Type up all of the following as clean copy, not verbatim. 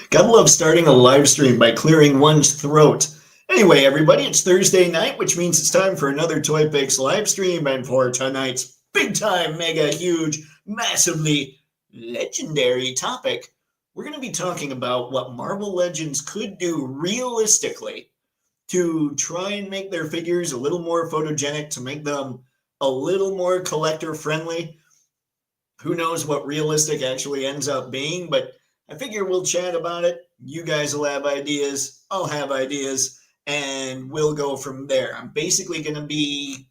Gotta love starting a live stream by clearing one's throat. Anyway, everybody, it's Thursday night, which means it's time for another Toypixx live stream. And for tonight's big time, mega huge, massively legendary topic, we're going to be talking about what Marvel Legends could do realistically to try and make their figures a little more photogenic, to make them a little more collector friendly. Who knows what realistic actually ends up being, but I figure we'll chat about it. You guys will have ideas, I'll have ideas, and we'll go from there. I'm basically going to be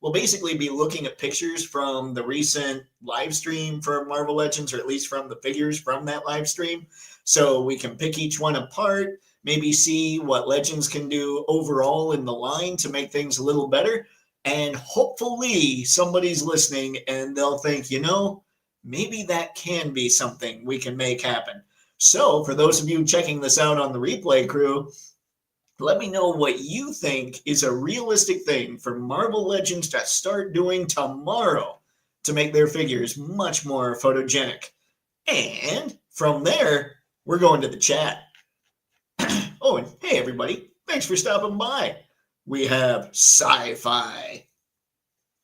we'll basically be looking at pictures from the recent live stream for Marvel Legends, or at least from the figures from that live stream. So we can pick each one apart, maybe see what Legends can do overall in the line to make things a little better. And hopefully somebody's listening and they'll think, maybe that can be something we can make happen. So for those of you checking this out on the replay crew, let me know what you think is a realistic thing for Marvel Legends to start doing tomorrow to make their figures much more photogenic. And from there, we're going to the chat. Oh, and hey, everybody, thanks for stopping by. We have sci-fi.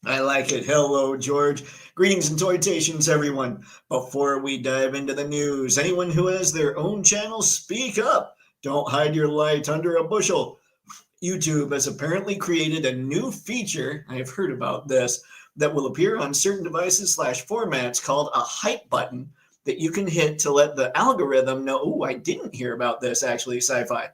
I like it. Hello, George. Greetings and toytations, everyone. Before we dive into the news, anyone who has their own channel, speak up. Don't hide your light under a bushel. YouTube has apparently created a new feature, I have heard about this, that will appear on certain devices / formats called a hype button that you can hit to let the algorithm know. Oh, I didn't hear about this, actually, sci-fi.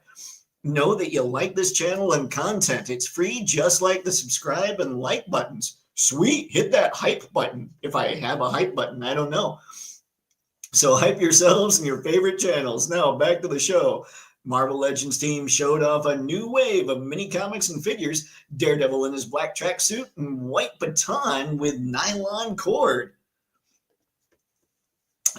Know that you like this channel and content. It's free, just like the subscribe and like buttons. Sweet, hit that hype button. If I have a hype button, I don't know. So hype yourselves and your favorite channels. Now back to the show. Marvel Legends team showed off a new wave of mini comics and figures. Daredevil in his black tracksuit and white baton with nylon cord.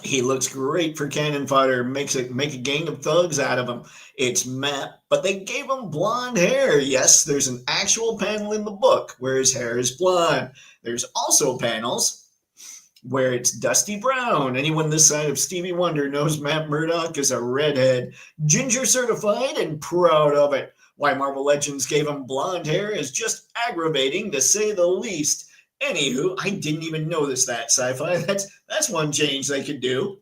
He looks great for cannon fodder. Make a gang of thugs out of him. It's Matt, but they gave him blonde hair. Yes, there's an actual panel in the book where his hair is blonde. There's also panels where it's dusty brown. Anyone this side of Stevie Wonder knows Matt Murdock is a redhead. Ginger certified and proud of it. Why Marvel Legends gave him blonde hair is just aggravating, to say the least. Anywho, I didn't even notice that, sci-fi. That's one change they could do.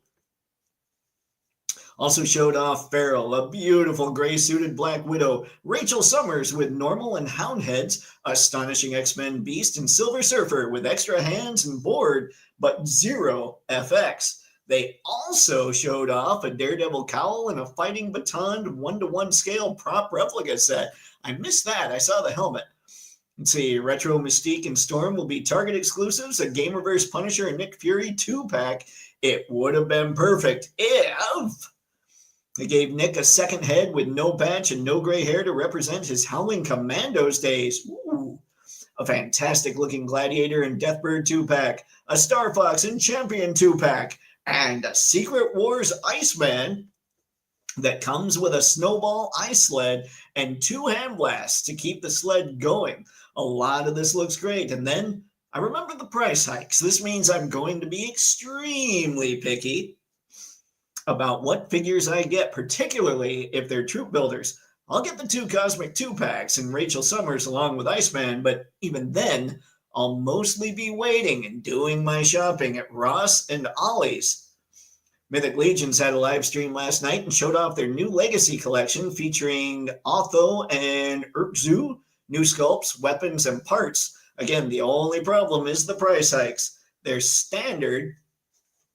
Also showed off Feral, a beautiful gray-suited Black Widow, Rachel Summers with normal and hound heads, Astonishing X-Men Beast, and Silver Surfer with extra hands and board, but zero FX. They also showed off a Daredevil cowl and a fighting baton 1-to-1 scale prop replica set. I missed that. I saw the helmet. Let's see, Retro Mystique and Storm will be Target exclusives, a Gamerverse Punisher and Nick Fury 2-pack. It would have been perfect if they gave Nick a second head with no patch and no gray hair to represent his Howling Commandos days. Ooh, a fantastic looking Gladiator and Deathbird 2-pack, a Star Fox and Champion 2-pack, and a Secret Wars Iceman that comes with a snowball ice sled and 2 hand blasts to keep the sled going. A lot of this looks great. And then I remember the price hikes. This means I'm going to be extremely picky about what figures I get, particularly if they're troop builders. I'll get the 2 Cosmic 2-packs and Rachel Summers along with Iceman, but even then, I'll mostly be waiting and doing my shopping at Ross and Ollie's. Mythic Legions had a live stream last night and showed off their new Legacy collection featuring Otho and Urkzu, new sculpts, weapons, and parts. Again, the only problem is the price hikes. Their standard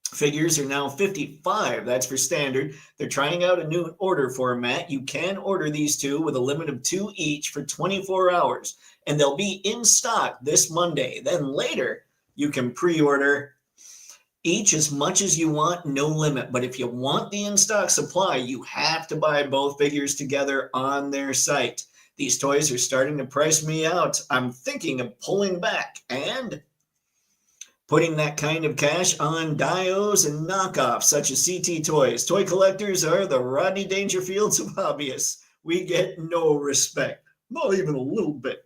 figures are now $55. That's for standard. They're trying out a new order format. You can order these 2 with a limit of 2 each for 24 hours, and they'll be in stock this Monday. Then later, you can pre-order each as much as you want, no limit. But if you want the in-stock supply, you have to buy both figures together on their site. These toys are starting to price me out. I'm thinking of pulling back and putting that kind of cash on dios and knockoffs such as CT Toys. Toy collectors are the Rodney Dangerfields of hobbyists. We get no respect, not even a little bit.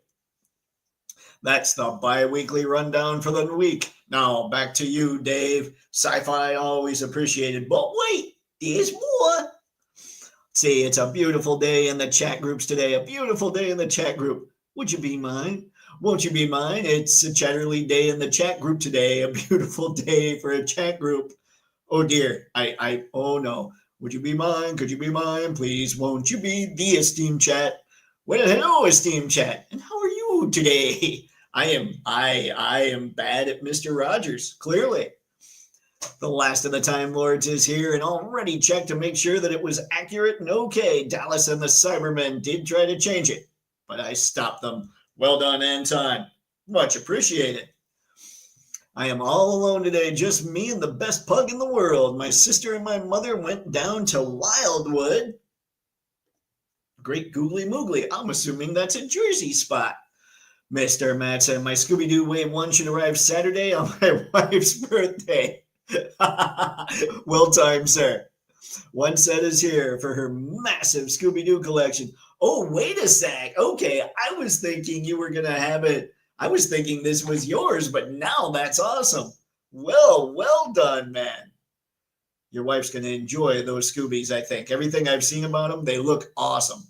That's the bi-weekly rundown for the week. Now back to you, Dave. Sci-fi always appreciated, but wait, There's more. See, it's a beautiful day in the chat groups today. A beautiful day in the chat group. Would you be mine? Won't you be mine? It's a chatterly day in the chat group today. A beautiful day for a chat group. Oh dear. Oh no. Would you be mine? Could you be mine? Please, won't you be the esteemed chat? Well, hello, esteemed chat. And how are you today? I am bad at Mr. Rogers, clearly. The last of the Time Lords is here and already checked to make sure that it was accurate and okay. Dallas and the Cybermen did try to change it, but I stopped them. Well done, Anton. Much appreciated. I am all alone today, just me and the best pug in the world. My sister and my mother went down to Wildwood. Great googly moogly. I'm assuming that's a Jersey spot. Mr. Matson, my Scooby-Doo Wave 1 should arrive Saturday on my wife's birthday. Well timed, sir. One set is here for her massive Scooby-Doo collection. Oh, wait a sec. Okay, I was thinking you were going to have it. I was thinking this was yours, but now that's awesome. Well done, man. Your wife's going to enjoy those Scoobies, I think. Everything I've seen about them, they look awesome.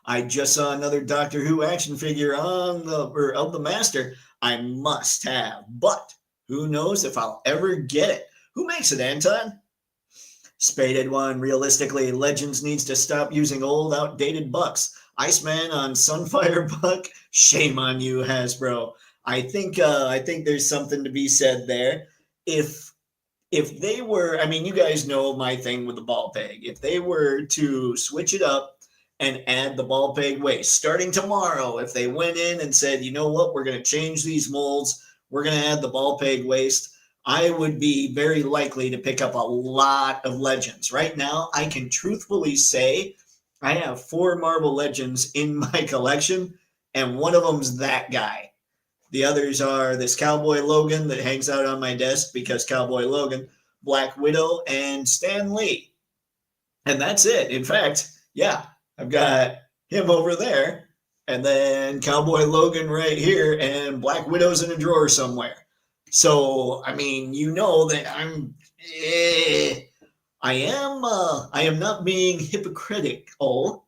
I just saw another Doctor Who action figure of the Master I must have, but who knows if I'll ever get it. Who makes it, Anton? Spaded one. Realistically, Legends needs to stop using old, outdated bucks. Iceman on Sunfire Buck? Shame on you, Hasbro. I think there's something to be said there. If they were, I mean, you guys know my thing with the ball peg. If they were to switch it up and add the ball peg waist starting tomorrow, if they went in and said, you know what, we're going to change these molds, we're going to add the ball peg waist, I would be very likely to pick up a lot of Legends. Right now, I can truthfully say I have 4 Marvel Legends in my collection, and one of them's that guy. The others are this Cowboy Logan that hangs out on my desk because Cowboy Logan, Black Widow, and Stan Lee. And that's it. In fact, yeah, I've got him over there, and then Cowboy Logan right here, and Black Widow's in a drawer somewhere. So, I mean, you know that I am not being hypocritical.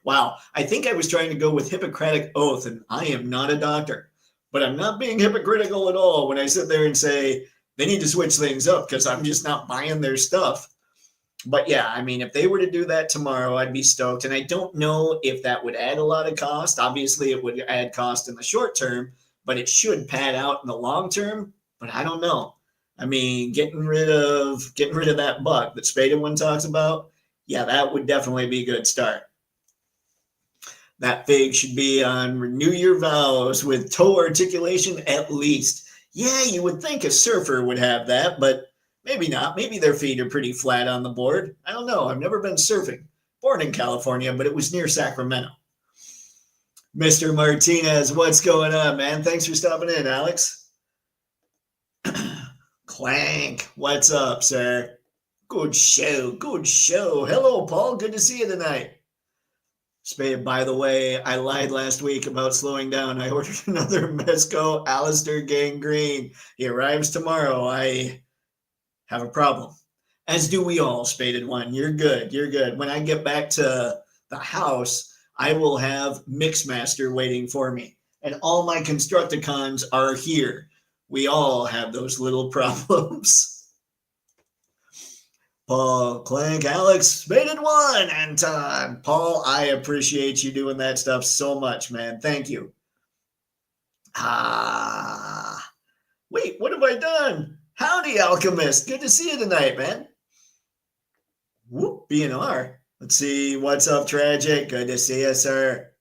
Wow. I think I was trying to go with Hippocratic Oath, and I am not a doctor. But I'm not being hypocritical at all when I sit there and say they need to switch things up because I'm just not buying their stuff. But yeah, I mean, if they were to do that tomorrow, I'd be stoked. And I don't know if that would add a lot of cost. Obviously, it would add cost in the short term, but it should pad out in the long term. But I don't know. I mean, getting rid of that buck that Spaded one talks about, yeah, that would definitely be a good start. That fig should be on Renew Your Vows with toe articulation at least. Yeah, you would think a surfer would have that, but maybe not. Maybe their feet are pretty flat on the board. I don't know. I've never been surfing. Born in California, but it was near Sacramento. Mr. Martinez, what's going on, man? Thanks for stopping in, Alex. Clank, what's up, sir? Good show, good show. Hello, Paul. Good to see you tonight. Spade, by the way, I lied last week about slowing down. I ordered another Mezco Alistair Gangrene. He arrives tomorrow. I have a problem. As do we all, Spaded one. You're good. You're good. When I get back to the house, I will have Mixmaster waiting for me. And all my Constructicons are here. We all have those little problems. Paul, Clank, Alex, Spaded one, Anton. Paul, I appreciate you doing that stuff so much, man. Thank you. Wait, what have I done? Howdy, Alchemist. Good to see you tonight, man. Whoop, B&R. Let's see. What's up, Tragic? Good to see you, sir.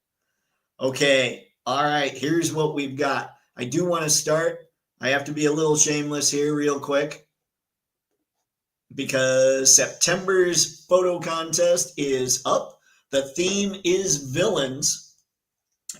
Okay. All right. Here's what we've got. I do want to start. I have to be a little shameless here real quick, because September's photo contest is up. The theme is villains.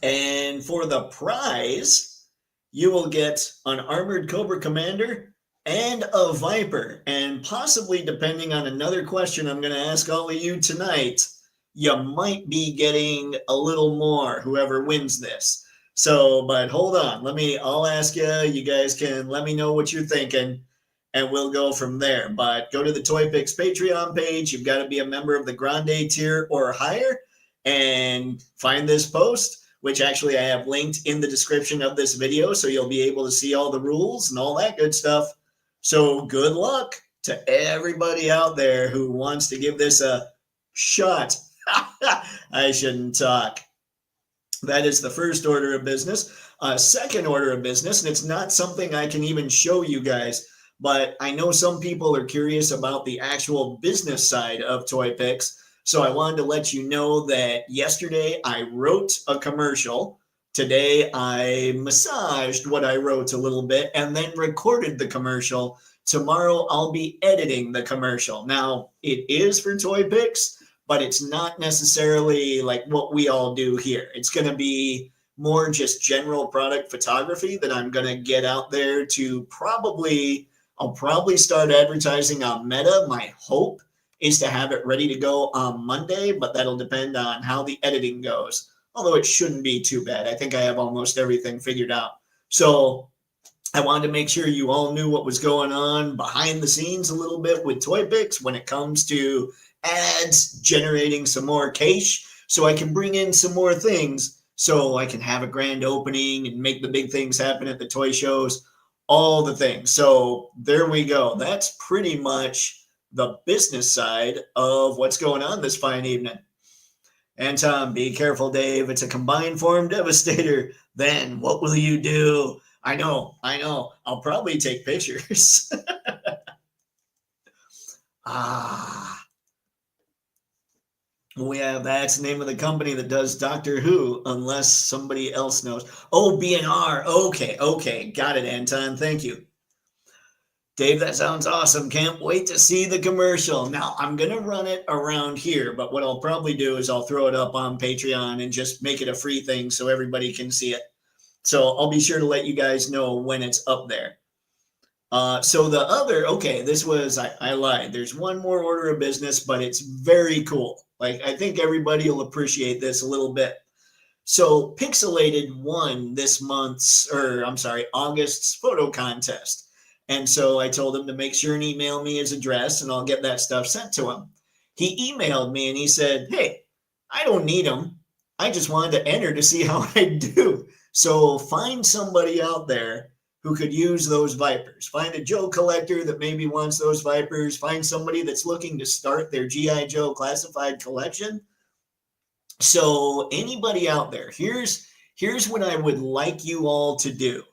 And for the prize, you will get an Armored Cobra Commander and a Viper. And possibly, depending on another question I'm going to ask all of you tonight, you might be getting a little more, whoever wins this. So, but hold on. I'll ask you. You guys can let me know what you're thinking. and we'll go from there. But go to the Toypixx Patreon page. You've got to be a member of the Grande tier or higher, and find this post, which actually I have linked in the description of this video, so you'll be able to see all the rules and all that good stuff. So good luck to everybody out there who wants to give this a shot. I shouldn't talk. That is the first order of business. Second order of business, and it's not something I can even show you guys, but I know some people are curious about the actual business side of Toypixx. So I wanted to let you know that yesterday I wrote a commercial. Today I massaged what I wrote a little bit and then recorded the commercial. Tomorrow I'll be editing the commercial. Now, it is for Toypixx, but it's not necessarily like what we all do here. It's going to be more just general product photography that I'm going to get out there to I'll probably start advertising on Meta. My hope is to have it ready to go on Monday, but that'll depend on how the editing goes. Although it shouldn't be too bad. I think I have almost everything figured out. So I wanted to make sure you all knew what was going on behind the scenes a little bit with Toypixx when it comes to ads, generating some more cash, so I can bring in some more things, so I can have a grand opening and make the big things happen at the toy shows, all the things. So there we go. That's pretty much the business side of what's going on this fine evening. And Tom, be careful, Dave. It's a combined form devastator. Then what will you do? I know. I'll probably take pictures. That's the name of the company that does Doctor Who, unless somebody else knows. Oh, BNR. Okay. Got it, Anton. Thank you. Dave, that sounds awesome. Can't wait to see the commercial. Now, I'm going to run it around here, but what I'll probably do is I'll throw it up on Patreon and just make it a free thing so everybody can see it. So I'll be sure to let you guys know when it's up there. So the other, I lied. There's one more order of business, but it's very cool. Like, I think everybody will appreciate this a little bit. So Pixelated won August's photo contest. And so I told him to make sure and email me his address and I'll get that stuff sent to him. He emailed me and he said, hey, I don't need them. I just wanted to enter to see how I do. So find somebody out there who could use those Vipers. Find a Joe collector that maybe wants those Vipers. Find somebody that's looking to start their G.I. Joe classified collection. So anybody out there, here's what I would like you all to do.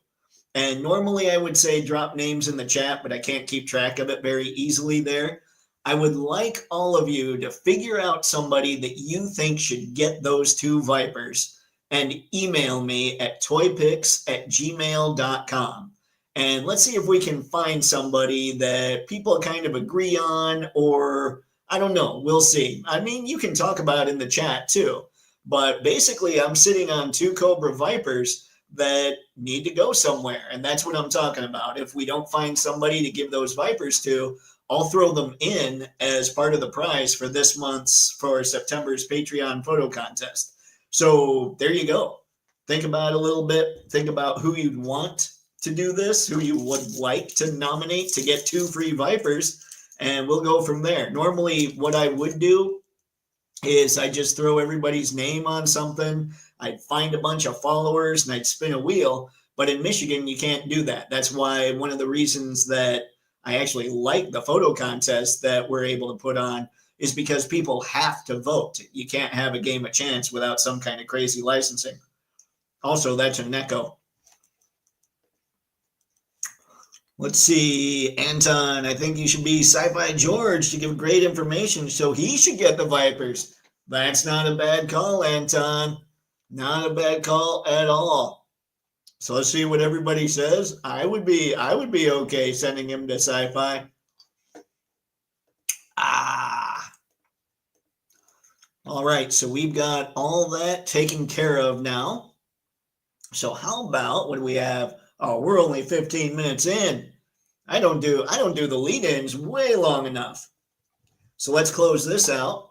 And normally I would say drop names in the chat, but I can't keep track of it very easily there. I would like all of you to figure out somebody that you think should get those two Vipers and email me at toypixx@gmail.com. And let's see if we can find somebody that people kind of agree on, or I don't know, we'll see. I mean, you can talk about it in the chat too. But basically, I'm sitting on two Cobra Vipers that need to go somewhere. And that's what I'm talking about. If we don't find somebody to give those Vipers to, I'll throw them in as part of the prize for September's Patreon photo contest. So there you go. Think about it a little bit. Think about who you'd want to do this, who you would like to nominate to get two free Vipers, and we'll go from there. Normally, what I would do is I just throw everybody's name on something. I'd find a bunch of followers and I'd spin a wheel. But in Michigan, you can't do that. That's why one of the reasons that I actually like the photo contest that we're able to put on is because people have to vote. You can't have a game of chance without some kind of crazy licensing. Also, that's a Neko. Let's see, Anton, I think you should be Sci-Fi George to give great information, so he should get the Vipers. That's not a bad call, Anton. Not a bad call at all. So let's see what everybody says. I would be okay sending him to Sci-Fi. All right, so we've got all that taken care of now. So how about, what do we have? Oh, we're only 15 minutes in. I don't do the lead-ins way long enough. So let's close this out.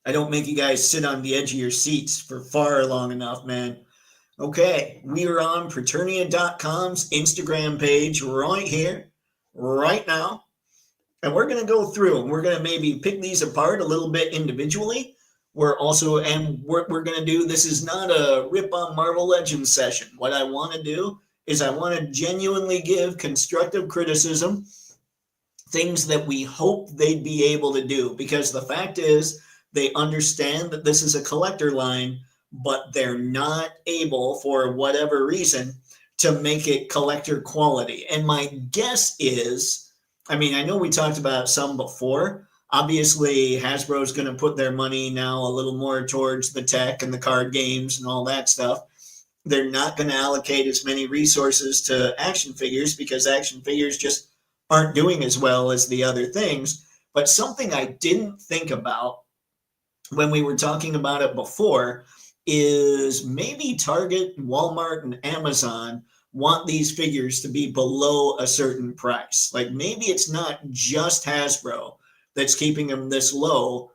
I don't make you guys sit on the edge of your seats for far long enough, man. Okay, we are on Preternia.com's Instagram page right here, right now. And we're going to go through and we're going to maybe pick these apart a little bit individually. We're going to do, this is not a rip on Marvel Legends session. What I want to do is I want to genuinely give constructive criticism, things that we hope they'd be able to do, because the fact is they understand that this is a collector line, but they're not able, for whatever reason, to make it collector quality. And my guess is, I mean, I know we talked about some before. Obviously, Hasbro's going to put their money now a little more towards the tech and the card games and all that stuff. They're not going to allocate as many resources to action figures because action figures just aren't doing as well as the other things. But something I didn't think about when we were talking about it before is maybe Target, Walmart, and Amazon want these figures to be below a certain price. Like maybe it's not just Hasbro that's keeping them this low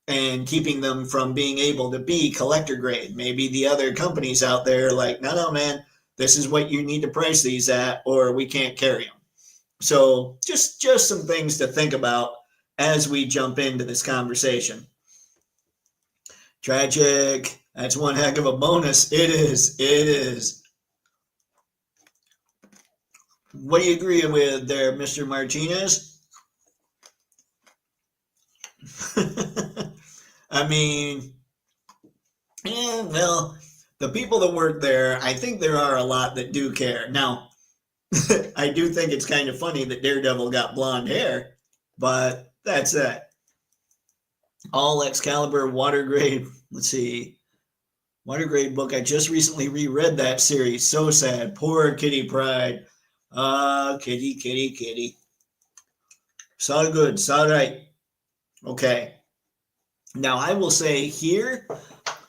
and keeping them from being able to be collector grade. Maybe the other companies out there are like, no, man, this is what you need to price these at, or we can't carry them. So just some things to think about as we jump into this conversation. Tragic. That's one heck of a bonus. It is. It is. What do you agree with there, Mr. Martinez? I mean, well, the people that work there, I think there are a lot that do care. Now, I do think it's kind of funny that Daredevil got blonde hair, but that's that. All Excalibur water grade. Let's see. Water grade book. I just recently reread that series. So sad. Poor Kitty Pryde. Kitty, kitty, kitty. Saw good. Saw right. Okay. Now, I will say here,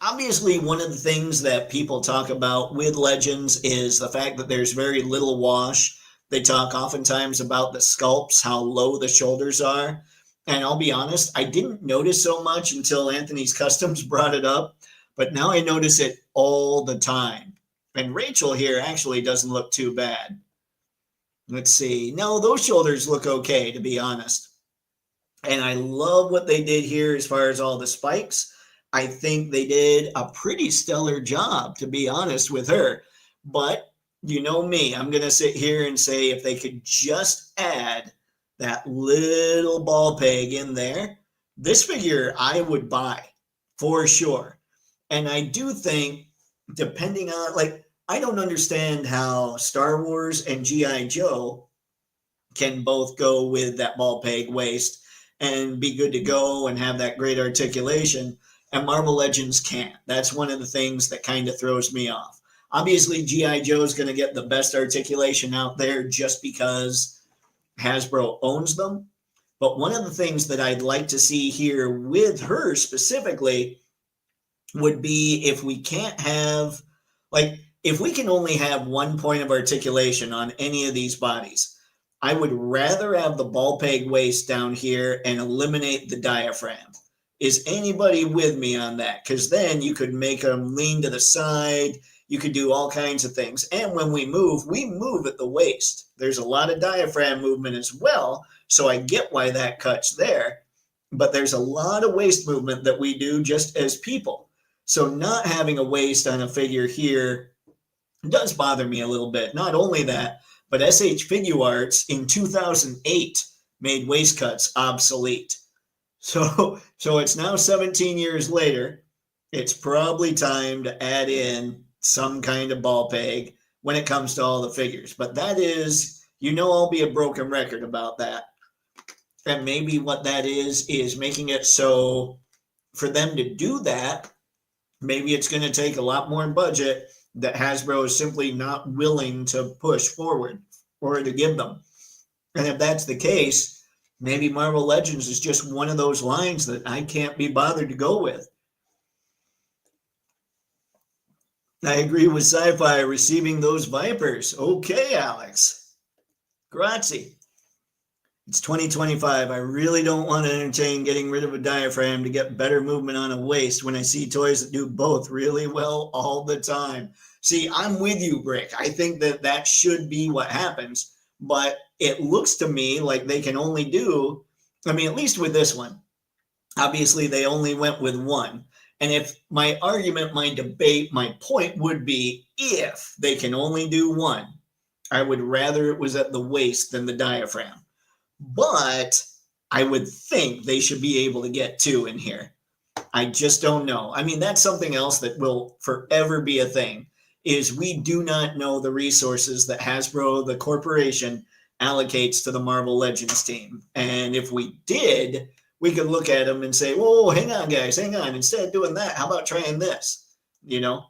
obviously, one of the things that people talk about with Legends is the fact that there's very little wash. They talk oftentimes about the sculpts, how low the shoulders are. And I'll be honest, I didn't notice so much until Anthony's Customs brought it up. But now I notice it all the time. And Rachel here actually doesn't look too bad. Let's see. No, those shoulders look okay, to be honest. And I love what they did here as far as all the spikes. I think they did a pretty stellar job, to be honest with her. But you know me, I'm going to sit here and say if they could just add that little ball peg in there, this figure I would buy for sure. And I do think, depending on, like, I don't understand how Star Wars and G.I. Joe can both go with that ball peg waist and be good to go and have that great articulation, and Marvel Legends can't. That's one of the things that kind of throws me off. Obviously, G.I. Joe is going to get the best articulation out there just because Hasbro owns them. But one of the things that I'd like to see here with her specifically would be if we can't have, like, if we can only have one point of articulation on any of these bodies, I would rather have the ball peg waist down here and eliminate the diaphragm. Is anybody with me on that? Because then you could make them lean to the side. You could do all kinds of things. And when we move at the waist. There's a lot of diaphragm movement as well. So I get why that cuts there. But there's a lot of waist movement that we do just as people. So not having a waist on a figure here does bother me a little bit. Not only that, but SH Figuarts in 2008 made waist cuts obsolete. So it's now 17 years later. It's probably time to add in some kind of ball peg when it comes to all the figures. But that is, I'll be a broken record about that. And maybe what that is making it so for them to do that, maybe it's going to take a lot more budget that Hasbro is simply not willing to push forward or to give them. And if that's the case, maybe Marvel Legends is just one of those lines that I can't be bothered to go with. I agree with Sci-Fi receiving those Vipers. Okay, Alex. Grazie. It's 2025. I really don't want to entertain getting rid of a diaphragm to get better movement on a waist when I see toys that do both really well all the time. See, I'm with you, Brick. I think that that should be what happens, but it looks to me like they can only do, I mean, at least with this one, obviously they only went with one. And if my argument, my debate, my point would be if they can only do one, I would rather it was at the waist than the diaphragm. But I would think they should be able to get two in here. I just don't know. I mean, that's something else that will forever be a thing, is we do not know the resources that Hasbro, the corporation, allocates to the Marvel Legends team. And if we did, we could look at them and say, whoa, hang on, guys, hang on. Instead of doing that, how about trying this? You know?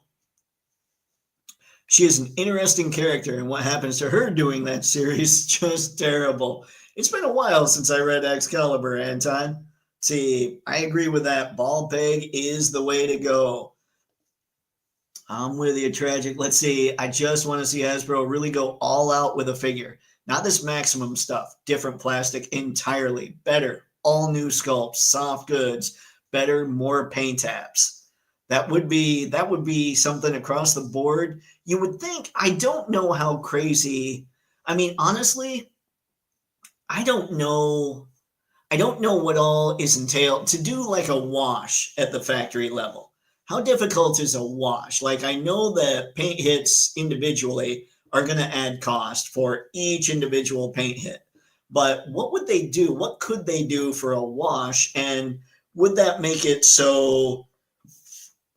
She is an interesting character, and what happens to her doing that series just terrible. It's been a while since I read Excalibur, Anton. See, I agree with that. Ball peg is the way to go. I'm with you, Tragic. Let's see. I just want to see Hasbro really go all out with a figure. Not this Maximum stuff. Different plastic entirely. Better. All new sculpts, soft goods, better, more paint apps. That would be something across the board. You would think. I don't know how crazy. I mean, honestly, I don't know. I don't know what all is entailed to do like a wash at the factory level. How difficult is a wash? Like, I know that paint hits individually are going to add cost for each individual paint hit. But what would they do? What could they do for a wash? And would that make it so?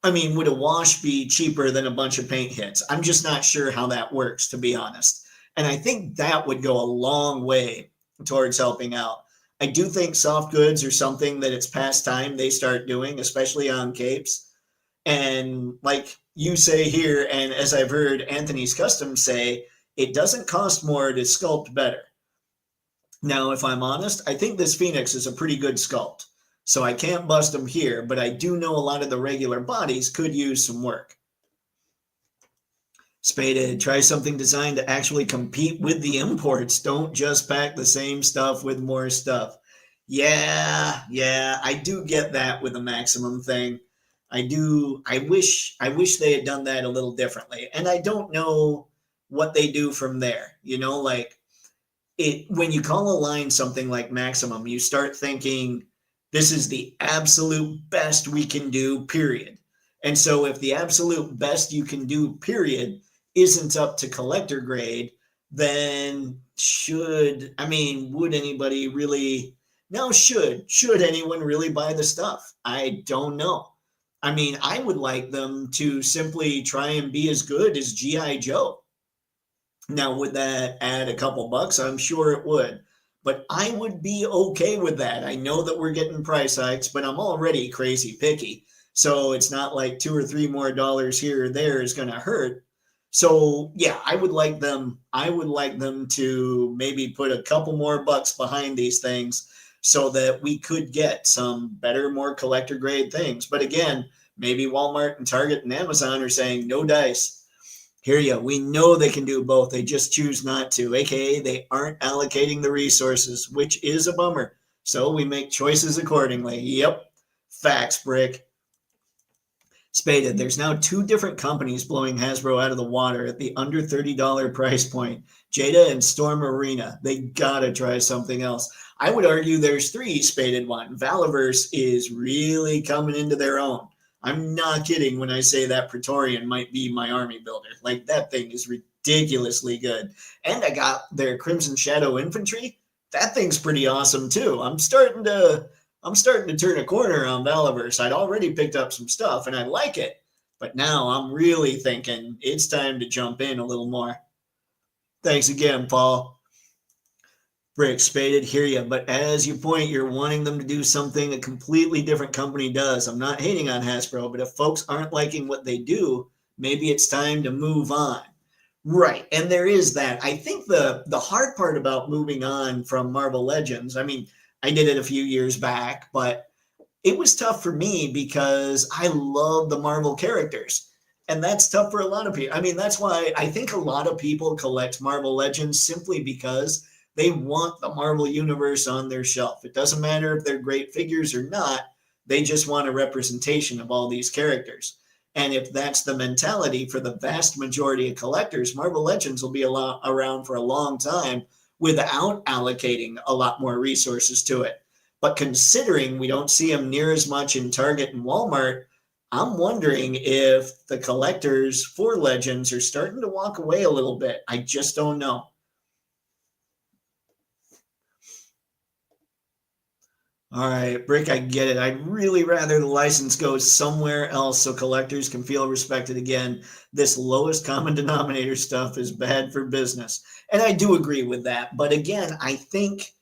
I mean, would a wash be cheaper than a bunch of paint hits? I'm just not sure how that works, to be honest. And I think that would go a long way towards helping out. I do think soft goods are something that it's past time they start doing, especially on capes. And like you say here, and as I've heard Anthony's Custom say, it doesn't cost more to sculpt better. Now, if I'm honest, I think this Phoenix is a pretty good sculpt. So I can't bust them here, but I do know a lot of the regular bodies could use some work. Spaded, try something designed to actually compete with the imports. Don't just pack the same stuff with more stuff. Yeah, I do get that with the Maximum thing. I do. I wish they had done that a little differently. And I don't know what they do from there. You know, like it when you call a line something like Maximum, you start thinking this is the absolute best we can do, period. And so if the absolute best you can do, period, isn't up to collector grade, then would anybody really, no, should anyone really buy the stuff? I don't know. I mean, I would like them to simply try and be as good as G.I. Joe. Now, would that add a couple bucks? I'm sure it would. But I would be okay with that. I know that we're getting price hikes, but I'm already crazy picky. So it's not like $2 or $3 more here or there is going to hurt. So yeah, I would like them to maybe put a couple more bucks behind these things so that we could get some better, more collector grade things. But again, maybe Walmart and Target and Amazon are saying no dice. Hear ya. We know they can do both. They just choose not to, aka they aren't allocating the resources, which is a bummer. So we make choices accordingly. Yep. Facts, Brick. Spaded. There's now 2 different companies blowing Hasbro out of the water at the under $30 price point. Jada and Storm Arena. They gotta try something else. I would argue there's 3, Spaded one. Valiverse is really coming into their own. I'm not kidding when I say that Praetorian might be my army builder. Like, that thing is ridiculously good. And I got their Crimson Shadow Infantry. That thing's pretty awesome too. I'm starting to turn a corner on Valiverse. I'd already picked up some stuff and I like it. But now I'm really thinking it's time to jump in a little more. Thanks again, Paul. Brick, Spaded, hear you. But as you point, you're wanting them to do something a completely different company does. I'm not hating on Hasbro, but if folks aren't liking what they do, maybe it's time to move on. Right. And there is that. I think the hard part about moving on from Marvel Legends, I mean, I did it a few years back, but it was tough for me because I love the Marvel characters. And that's tough for a lot of people. I mean, that's why I think a lot of people collect Marvel Legends simply because They want the Marvel Universe on their shelf. It doesn't matter if they're great figures or not. They just want a representation of all these characters. And if that's the mentality for the vast majority of collectors, Marvel Legends will be around for a long time without allocating a lot more resources to it. But considering we don't see them near as much in Target and Walmart, I'm wondering if the collectors for Legends are starting to walk away a little bit. I just don't know. All right, Brick, I get it. I'd really rather the license goes somewhere else so collectors can feel respected again. This lowest common denominator stuff is bad for business. And I do agree with that. But again, I think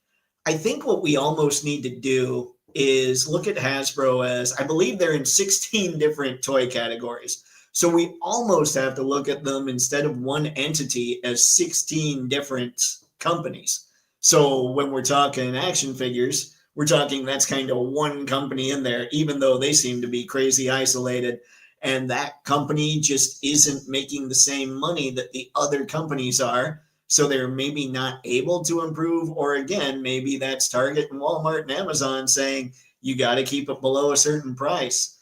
what we almost need to do is look at Hasbro as, I believe they're in 16 different toy categories. So we almost have to look at them instead of one entity as 16 different companies. So when we're talking action figures, we're talking that's kind of one company in there, even though they seem to be crazy isolated. And that company just isn't making the same money that the other companies are. So they're maybe not able to improve, or again, maybe that's Target and Walmart and Amazon saying you got to keep it below a certain price.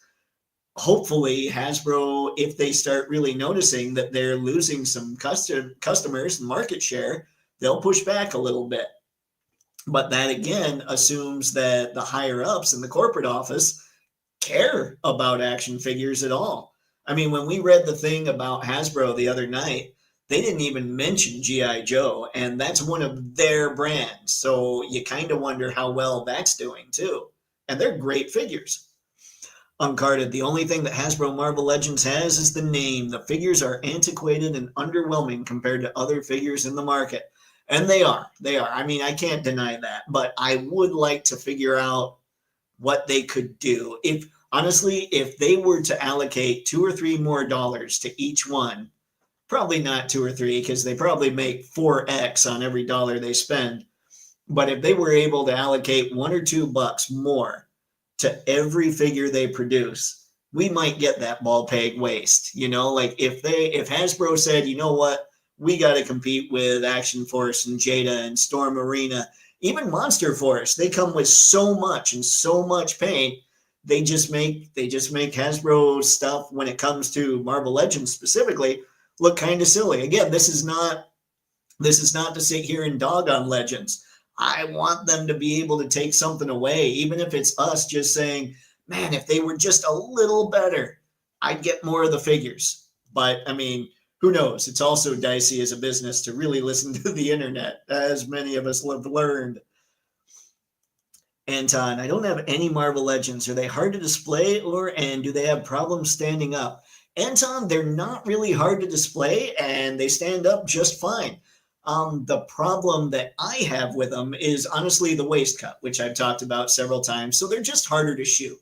Hopefully, Hasbro, if they start really noticing that they're losing some customers and market share, they'll push back a little bit. But that again assumes that the higher ups in the corporate office care about action figures at all. I mean, when we read the thing about Hasbro the other night, they didn't even mention G.I. Joe, and that's one of their brands. So you kind of wonder how well that's doing too. And they're great figures. Uncarded, the only thing that Hasbro Marvel Legends has is the name. The figures are antiquated and underwhelming compared to other figures in the market. And they are. They are. I mean, I can't deny that. But I would like to figure out what they could do. If honestly, if they were to allocate $2 or $3 more to each one, probably not 2 or 3 because they probably make 4x on every dollar they spend. But if they were able to allocate $1 or $2 more to every figure they produce, we might get that ball peg waste. You know, like if Hasbro said, you know what, we got to compete with Action Force and Jada and Storm Arena, even Monster Force. They come with so much and so much paint. They just make Hasbro stuff when it comes to Marvel Legends specifically look kind of silly. Again, this is not to sit here and dog on Legends. I want them to be able to take something away, even if it's us just saying, man, if they were just a little better, I'd get more of the figures. But I mean, who knows? It's also dicey as a business to really listen to the internet, as many of us have learned. Anton, I don't have any Marvel Legends. Are they hard to display, and do they have problems standing up? Anton, they're not really hard to display, and they stand up just fine. The problem that I have with them is honestly the waist cut, which I've talked about several times. So they're just harder to shoot.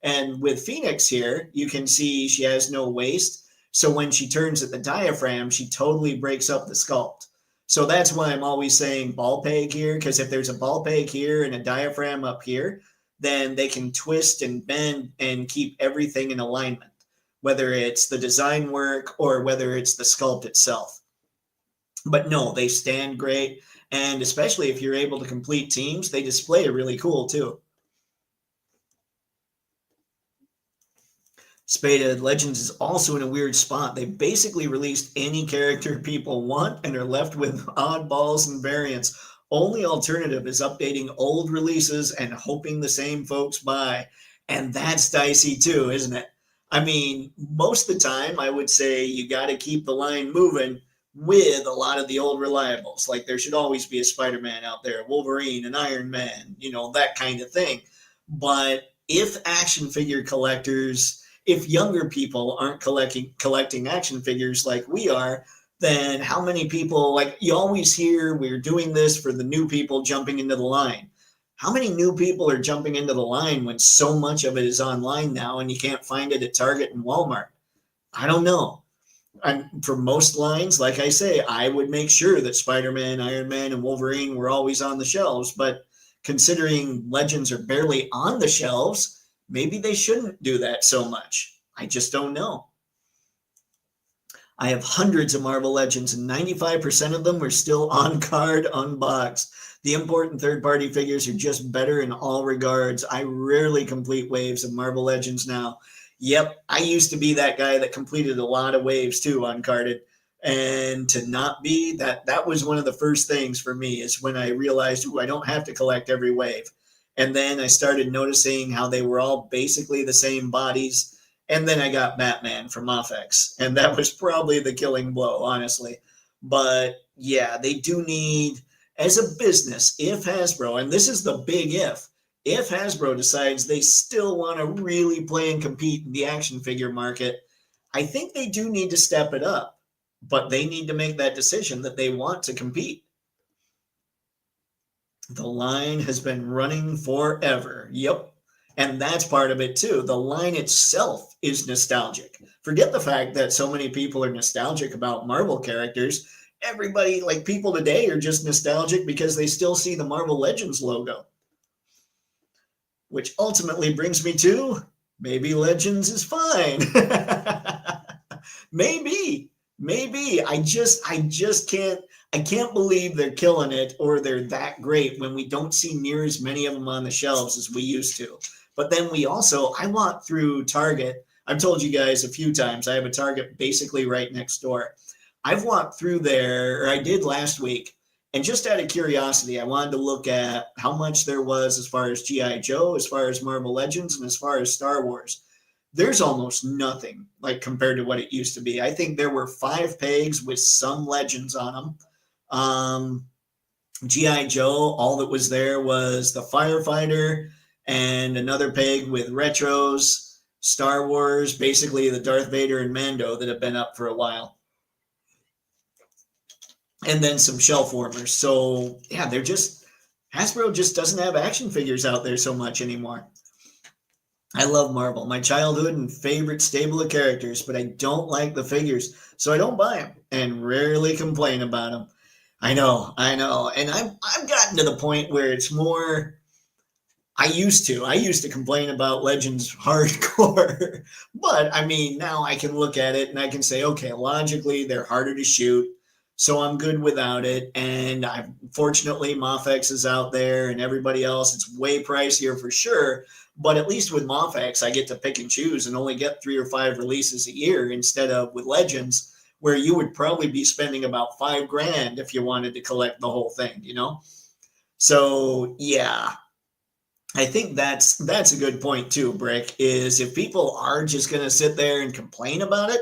And with Phoenix here, you can see she has no waist. So when she turns at the diaphragm, she totally breaks up the sculpt. So that's why I'm always saying ball peg here, because if there's a ball peg here and a diaphragm up here, then they can twist and bend and keep everything in alignment, whether it's the design work or whether it's the sculpt itself. But no, they stand great. And especially if you're able to complete teams, they display really cool too. Spada Legends is also in a weird spot. They basically released any character people want and are left with oddballs and variants. Only alternative is updating old releases and hoping the same folks buy. And that's dicey too, isn't it? I mean, most of the time, I would say you got to keep the line moving with a lot of the old reliables. Like there should always be a Spider-Man out there, Wolverine, an Iron Man, you know, that kind of thing. But if action figure collectors, if younger people aren't collecting action figures like we are, then how many people, like you always hear, we're doing this for the new people jumping into the line. How many new people are jumping into the line when so much of it is online now and you can't find it at Target and Walmart? I don't know. And for most lines, like I say, I would make sure that Spider-Man, Iron Man, and Wolverine were always on the shelves. But considering Legends are barely on the shelves, maybe they shouldn't do that so much. I just don't know. I have hundreds of Marvel Legends, and 95% of them are still on card, unboxed. The important third-party figures are just better in all regards. I rarely complete waves of Marvel Legends now. Yep, I used to be that guy that completed a lot of waves too, uncarded. And to not be that was one of the first things for me is when I realized, I don't have to collect every wave. And then I started noticing how they were all basically the same bodies. And then I got Batman from Offx, and that was probably the killing blow, honestly. But yeah, they do need, as a business, if Hasbro, and this is the big if Hasbro decides they still want to really play and compete in the action figure market, I think they do need to step it up. But they need to make that decision that they want to compete. The line has been running forever. Yep. And that's part of it too. The line itself is nostalgic. Forget the fact that so many people are nostalgic about Marvel characters. Everybody, like people today, are just nostalgic because they still see the Marvel Legends logo. Which ultimately brings me to, maybe Legends is fine. Maybe. I just can't believe they're killing it or they're that great when we don't see near as many of them on the shelves as we used to. But then I walk through Target. I've told you guys a few times, I have a Target basically right next door. I've walked through there, or I did last week, and just out of curiosity, I wanted to look at how much there was as far as G.I. Joe, as far as Marvel Legends, and as far as Star Wars. There's almost nothing like compared to what it used to be. I think there were 5 pegs with some Legends on them. G.I. Joe, all that was there was the Firefighter and another peg with retros. Star Wars, basically the Darth Vader and Mando that have been up for a while. And then some shelf warmers. So yeah, Hasbro just doesn't have action figures out there so much anymore. I love Marvel, my childhood and favorite stable of characters, but I don't like the figures, so I don't buy them and rarely complain about them. I know. And I've gotten to the point where it's more, I used to complain about Legends hardcore, but I mean, now I can look at it and I can say, okay, logically, they're harder to shoot, so I'm good without it. And fortunately, Mofex is out there and everybody else, it's way pricier for sure. But at least with Mofex, I get to pick and choose and only get 3 or 5 releases a year instead of with Legends, where you would probably be spending about $5,000 if you wanted to collect the whole thing, So yeah, I think that's a good point too, Brick, is if people are just going to sit there and complain about it,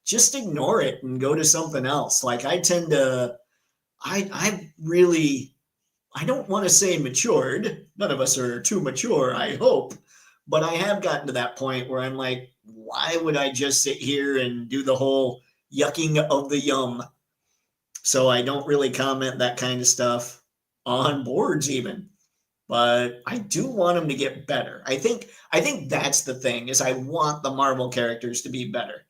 just ignore it and go to something else. Like I tend to, I don't want to say matured. None of us are too mature, I hope. But I have gotten to that point where I'm like, why would I just sit here and do the whole yucking of the yum? So I don't really comment that kind of stuff on boards even. But I do want them to get better. I think that's the thing, is I want the Marvel characters to be better.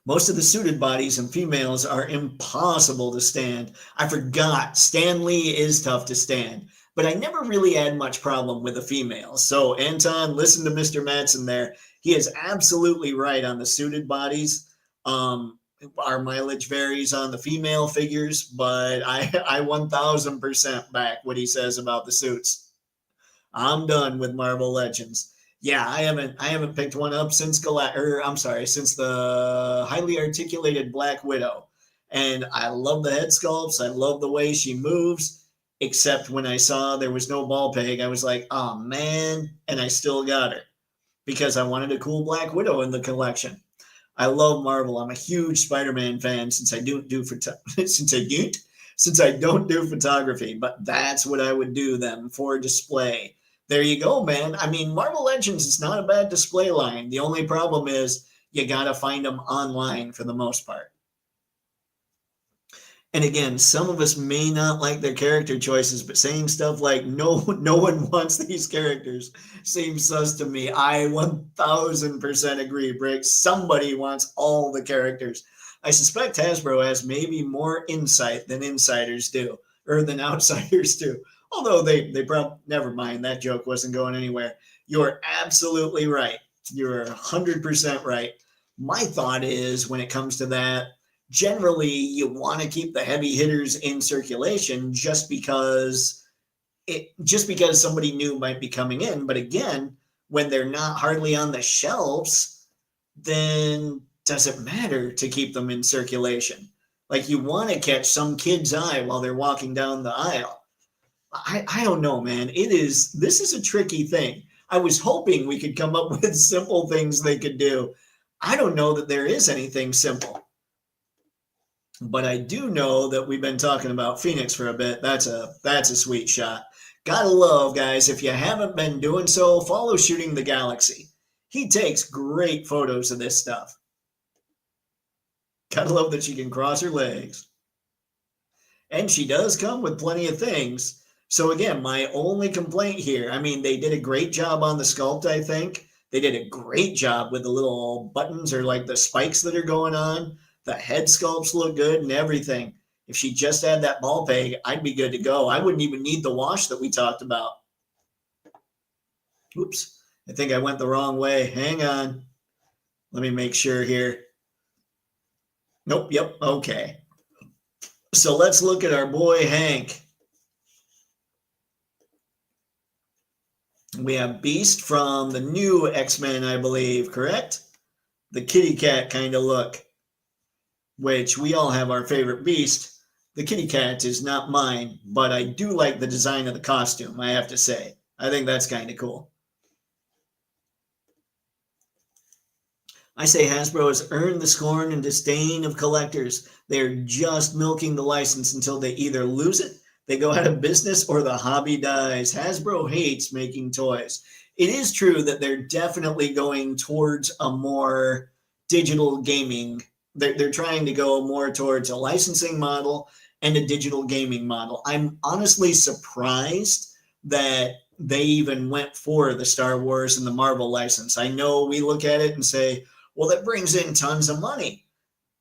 Most of the suited bodies and females are impossible to stand. I forgot, Stan Lee is tough to stand, but I never really had much problem with the females. So Anton, listen to Mr. Madsen there. He is absolutely right on the suited bodies. Our mileage varies on the female figures, but I 1000% back what he says about the suits. I'm done with Marvel Legends. Yeah, I haven't picked one up since since the highly articulated Black Widow. And I love the head sculpts. I love the way she moves, except when I saw there was no ball peg, I was like, oh man, and I still got her because I wanted a cool Black Widow in the collection. I love Marvel. I'm a huge Spider-Man fan since I don't do photography, but that's what I would do them for display. There you go, man. I mean, Marvel Legends is not a bad display line. The only problem is you got to find them online for the most part. And again, some of us may not like their character choices, but saying stuff like, no one wants these characters seems sus to me. I 1000% agree, Brick. Somebody wants all the characters. I suspect Hasbro has maybe more insight than insiders do, or than outsiders do. Although they probably, never mind, that joke wasn't going anywhere. You're absolutely right. You're 100% right. My thought is when it comes to that, generally you want to keep the heavy hitters in circulation just because somebody new might be coming in. But again, when they're not hardly on the shelves, then does it matter to keep them in circulation? Like you want to catch some kid's eye while they're walking down the aisle. I don't know, man. This is a tricky thing. I was hoping we could come up with simple things they could do. I don't know that there is anything simple. But I do know that we've been talking about Phoenix for a bit. That's a sweet shot. Gotta love, guys, if you haven't been doing so, follow Shooting the Galaxy. He takes great photos of this stuff. Gotta love that she can cross her legs. And she does come with plenty of things. So again, my only complaint here, I mean, they did a great job on the sculpt, I think. They did a great job with the little buttons or like the spikes that are going on. The head sculpts look good and everything. If she just had that ball peg, I'd be good to go. I wouldn't even need the wash that we talked about. Oops, I think I went the wrong way. Hang on. Let me make sure here. Nope, yep, okay. So let's look at our boy Hank. We have Beast from the new X-Men, I believe, correct? The kitty cat kind of look, which we all have our favorite Beast. The kitty cat is not mine, but I do like the design of the costume, I have to say. I think that's kind of cool. I say Hasbro has earned the scorn and disdain of collectors. They're just milking the license until they either lose it, they go out of business, or the hobby dies. Hasbro hates making toys. It is true that they're definitely going towards a more digital gaming. They're trying to go more towards a licensing model and a digital gaming model. I'm honestly surprised that they even went for the Star Wars and the Marvel license. I know we look at it and say, well, that brings in tons of money.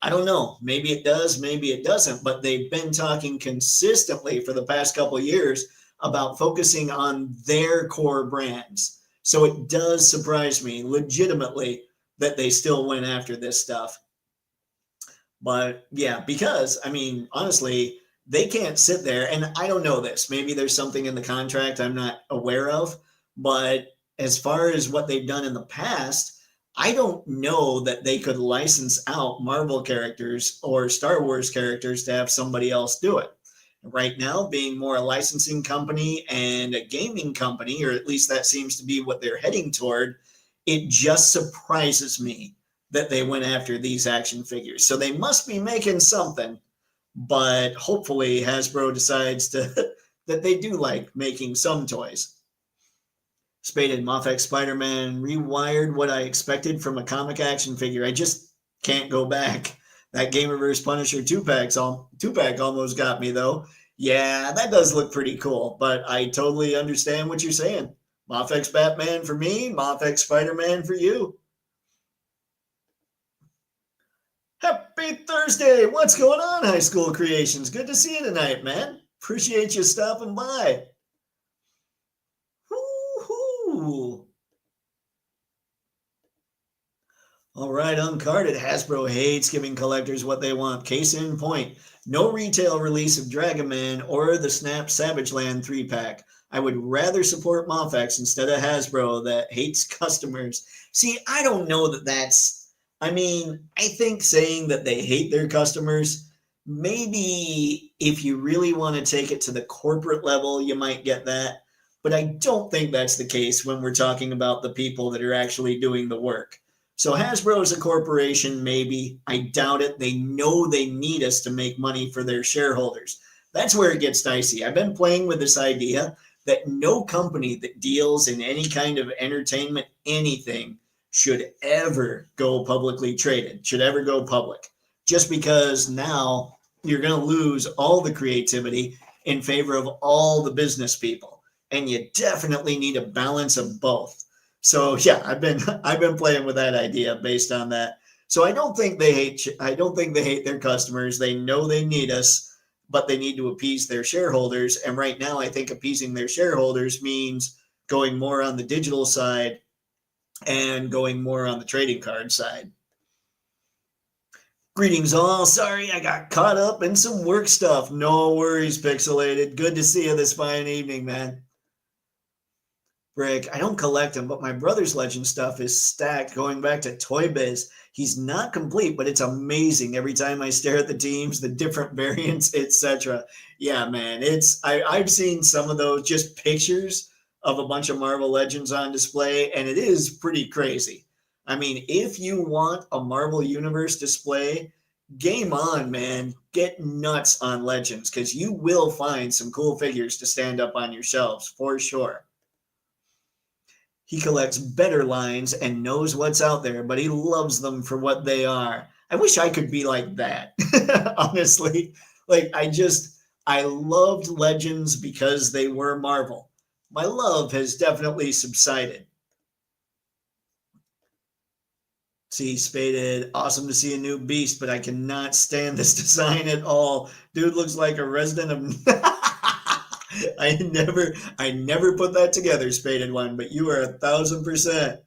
I don't know. Maybe it does, maybe it doesn't, but they've been talking consistently for the past couple of years about focusing on their core brands. So it does surprise me legitimately that they still went after this stuff. But yeah, because I mean, honestly, they can't sit there, and I don't know this. Maybe there's something in the contract I'm not aware of, but as far as what they've done in the past, I don't know that they could license out Marvel characters or Star Wars characters to have somebody else do it. Right now, being more a licensing company and a gaming company, or at least that seems to be what they're heading toward, it just surprises me that they went after these action figures. So they must be making something, but hopefully Hasbro decides to that they do like making some toys. Spaded Moffat Spider-Man rewired what I expected from a comic action figure. I just can't go back. That Gamerverse Punisher 2-pack almost got me, though. Yeah, that does look pretty cool, but I totally understand what you're saying. Moffat Batman for me, Moffat Spider-Man for you. Happy Thursday! What's going on, High School Creations? Good to see you tonight, man. Appreciate you stopping by. Woo-hoo! All right, Uncarded. Hasbro hates giving collectors what they want. Case in point, no retail release of Dragon Man or the Snap Savage Land 3-pack. I would rather support Mofex instead of Hasbro that hates customers. See, I don't know that that's, I mean, I think saying that they hate their customers, maybe if you really want to take it to the corporate level, you might get that. But I don't think that's the case when we're talking about the people that are actually doing the work. So Hasbro is a corporation, maybe. I doubt it. They know they need us to make money for their shareholders. That's where it gets dicey. I've been playing with this idea that no company that deals in any kind of entertainment, anything, should ever go publicly traded, should ever go public. Just because now you're going to lose all the creativity in favor of all the business people. And you definitely need a balance of both. So yeah, I've been playing with that idea based on that. So I don't think they hate their customers. They know they need us, but they need to appease their shareholders. And right now I think appeasing their shareholders means going more on the digital side and going more on the trading card side. Greetings all. Sorry, I got caught up in some work stuff. No worries, Pixelated. Good to see you this fine evening, man. Brick, I don't collect them, but my brother's legend stuff is stacked going back to Toy Biz. He's not complete, but it's amazing every time I stare at the teams, the different variants, etc. Yeah, man, I've seen some of those just pictures of a bunch of Marvel Legends on display, and it is pretty crazy. I mean, if you want a Marvel Universe display, game on, man. Get nuts on Legends because you will find some cool figures to stand up on your shelves for sure. He collects better lines and knows what's out there, but he loves them for what they are. I wish I could be like that, honestly. Like, I loved Legends because they were Marvel. My love has definitely subsided. See, Spaded, awesome to see a new beast, but I cannot stand this design at all. Dude looks like a resident of... I never put that together, Spaded One, but you are 1,000%.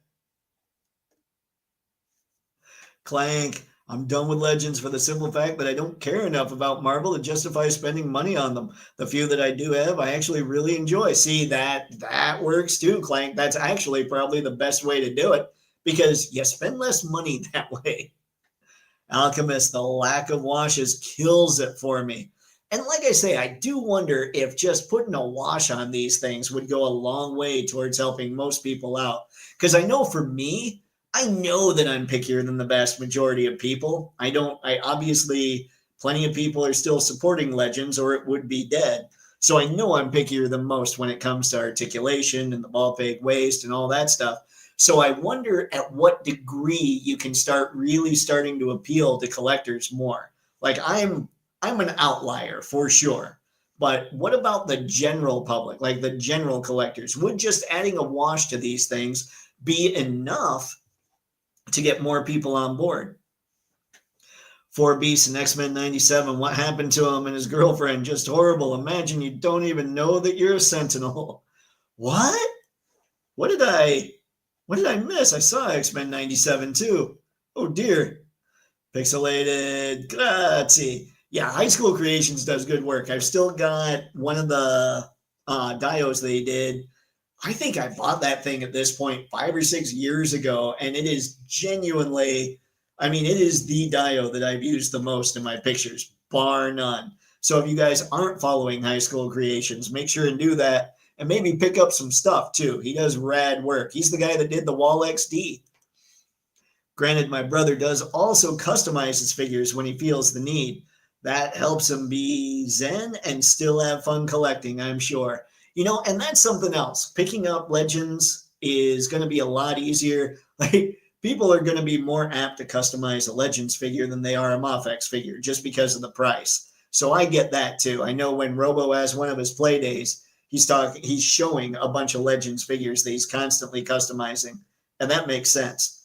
Clank, I'm done with Legends for the simple fact that I don't care enough about Marvel to justify spending money on them. The few that I do have, I actually really enjoy. See, that works too, Clank. That's actually probably the best way to do it because you spend less money that way. Alchemist, the lack of washes kills it for me. And like I say, I do wonder if just putting a wash on these things would go a long way towards helping most people out. Because I know for me, I know that I'm pickier than the vast majority of people. I obviously, plenty of people are still supporting Legends or it would be dead. So I know I'm pickier than most when it comes to articulation and the ball peg waist and all that stuff. So I wonder at what degree you can start really starting to appeal to collectors more. Like I'm an outlier for sure. But what about the general public, like the general collectors? Would just adding a wash to these things be enough to get more people on board? Four Beasts and X-Men 97, what happened to him and his girlfriend? Just horrible. Imagine you don't even know that you're a Sentinel. What? What did I miss? I saw X-Men 97 too. Oh dear. Pixelated. Grazie. Yeah, High School Creations does good work. I've still got one of the dios they did. I think I bought that thing at this point 5 or 6 years ago, and it is genuinely, I mean, it is the dio that I've used the most in my pictures, bar none. So if you guys aren't following High School Creations, make sure and do that, and maybe pick up some stuff too. He does rad work. He's the guy that did the Wall XD. Granted, my brother does also customize his figures when he feels the need. That helps him be zen and still have fun collecting, I'm sure. You know, and that's something else. Picking up Legends is going to be a lot easier. Like, people are going to be more apt to customize a Legends figure than they are a Mafex figure just because of the price. So I get that too. I know when Robo has one of his play days, he's showing a bunch of Legends figures that he's constantly customizing, and that makes sense.